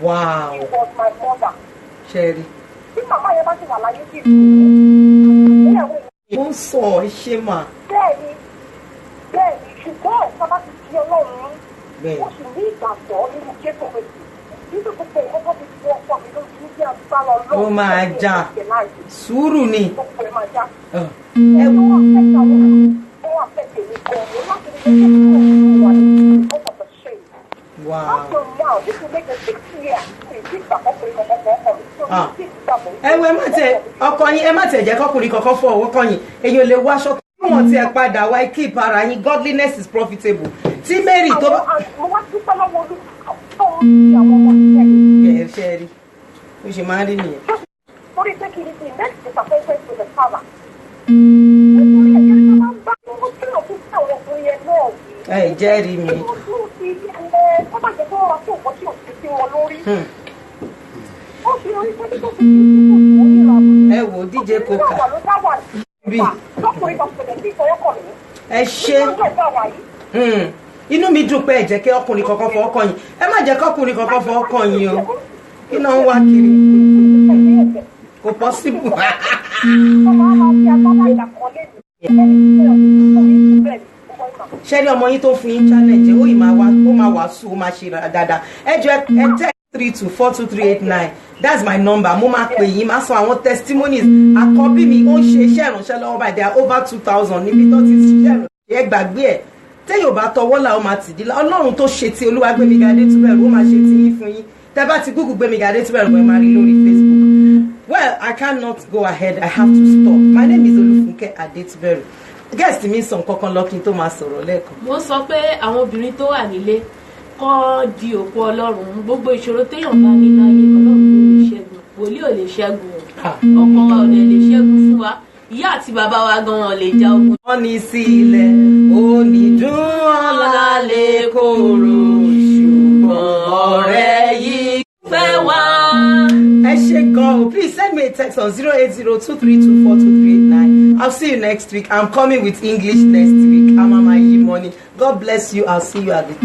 Speaker 1: Wow.
Speaker 6: She was my mother.
Speaker 1: Sherry.
Speaker 6: Bí màmá yẹn bá ti wà láyé sí
Speaker 1: Mo ń sọ ṣé mà.
Speaker 6: Bẹ́ẹ̀ni, ṣùgbọ́n sábà ti di Ọlọ́run. Ó sì ní ìgbàgbọ́ nínú Jésù Kristi. Nígbà gbogbo ìkọ́kọ́ ti fún ọkọ mi lójú ní bí agbára Ọlọ́run.
Speaker 1: Ó máa já. Sùúrù ni.
Speaker 6: Gbogbo ẹ̀ máa já. Ẹ ló wà fẹ́ta wọn. Ó wà fẹ́ta èmi gan-an. Láti ní Jésù Kristi wà ní ọkọ̀ tó ṣe.
Speaker 1: Wow.
Speaker 6: After now, this will make a big clear.
Speaker 1: Ẹ wo ẹ má tẹ ọkọ yín ẹ má tẹ jẹ́ kọkùnrin kankan fọ ọwọ́ kọyìn èyàn lè wá aṣọ kí wọ́n ti ẹ padà wá keep ara yín. Godliness is profitable. Tí Mary tó bá.
Speaker 6: Mo wá dúpẹ́ lọ́wọ́ Olúwa tó ń fi àwọn ọmọ ìṣẹ́.
Speaker 1: Ẹ ṣe rí ó ṣe máa ń rí nìyẹn.
Speaker 6: Torí pé kí ni ti next disappointment to the father. Nítorí ẹ̀jẹ̀ ló máa ń bá owó tí yóò fi sí àwọn ọkùnrin yẹn náà.
Speaker 1: Ẹ jẹ́rìí mi. Ẹ wo DJ Coca bí ẹ ṣe inú mi dùn pé ẹ jẹ́ kí ọkùnrin kankan fọwọ́ kàn yín. Ẹ má jẹ́ kí ọkùnrin kankan fọwọ́ kàn yín o. Kí náà ń wá kiri kò possible. Ṣẹ́rí ọmọ yín tó fún yín challenge ó máa wàásù ó máa ṣe dáadáa. Ẹ jọ̀ọ́ ẹ tẹ́ 3242389. That's my number. Mo máa pè yín máa sọ àwọn testimonies. Àkọ́bí mi ó ń ṣe iṣẹ́ ìránṣẹ́ lọ́wọ́ báyìí. There are over 2000 níbi tó ti ṣiṣẹ́ ìránṣẹ́. Ẹ gbàgbé ẹ̀ téèyàn bá tọwọ́ là ó máa tìdí la. Ọlọ́run tó ṣe ti Olúwagbémiga Adétúbẹ̀rù ó máa ṣe ti yín fún yín. Tẹ́ bá ti Google Gbémiga Adétúbẹ̀rù ẹ máa rí lórí Facebook. Well, I cannot go ahead. I have to stop. My name is Olúfúnkẹ́ Adétúbẹ̀rù. Guest mi sọ nǹkan kan lọ́kìn tó máa sọ̀rọ̀ lẹ́ẹ̀kan.
Speaker 5: Mo sọ pé àwọn obìnrin tó wà nílé kọ́ di òpó Ọlọ́run. Gbogbo ìṣòro téèyàn bá ní láyé Ọlọ́run ló lè ṣẹ́gun. Wòlíì ò lè ṣẹ́gun. Ọkọ wa ò lè ṣẹ́gun fún wa. Ìyá àti bàbá wa gan-an lè ja ogun.
Speaker 1: Wọ́n ní sílẹ̀ onídùn ọ̀la lè kóró ṣùgbọ́n ọ̀rẹ́ yìí fẹ́ wá. Ẹ ṣé gan-an. Please send me a text on 080-232-42389. I'll see you next week. I'm coming with English next week. I'm Mama Yimoni. God bless you. I'll see you at the top.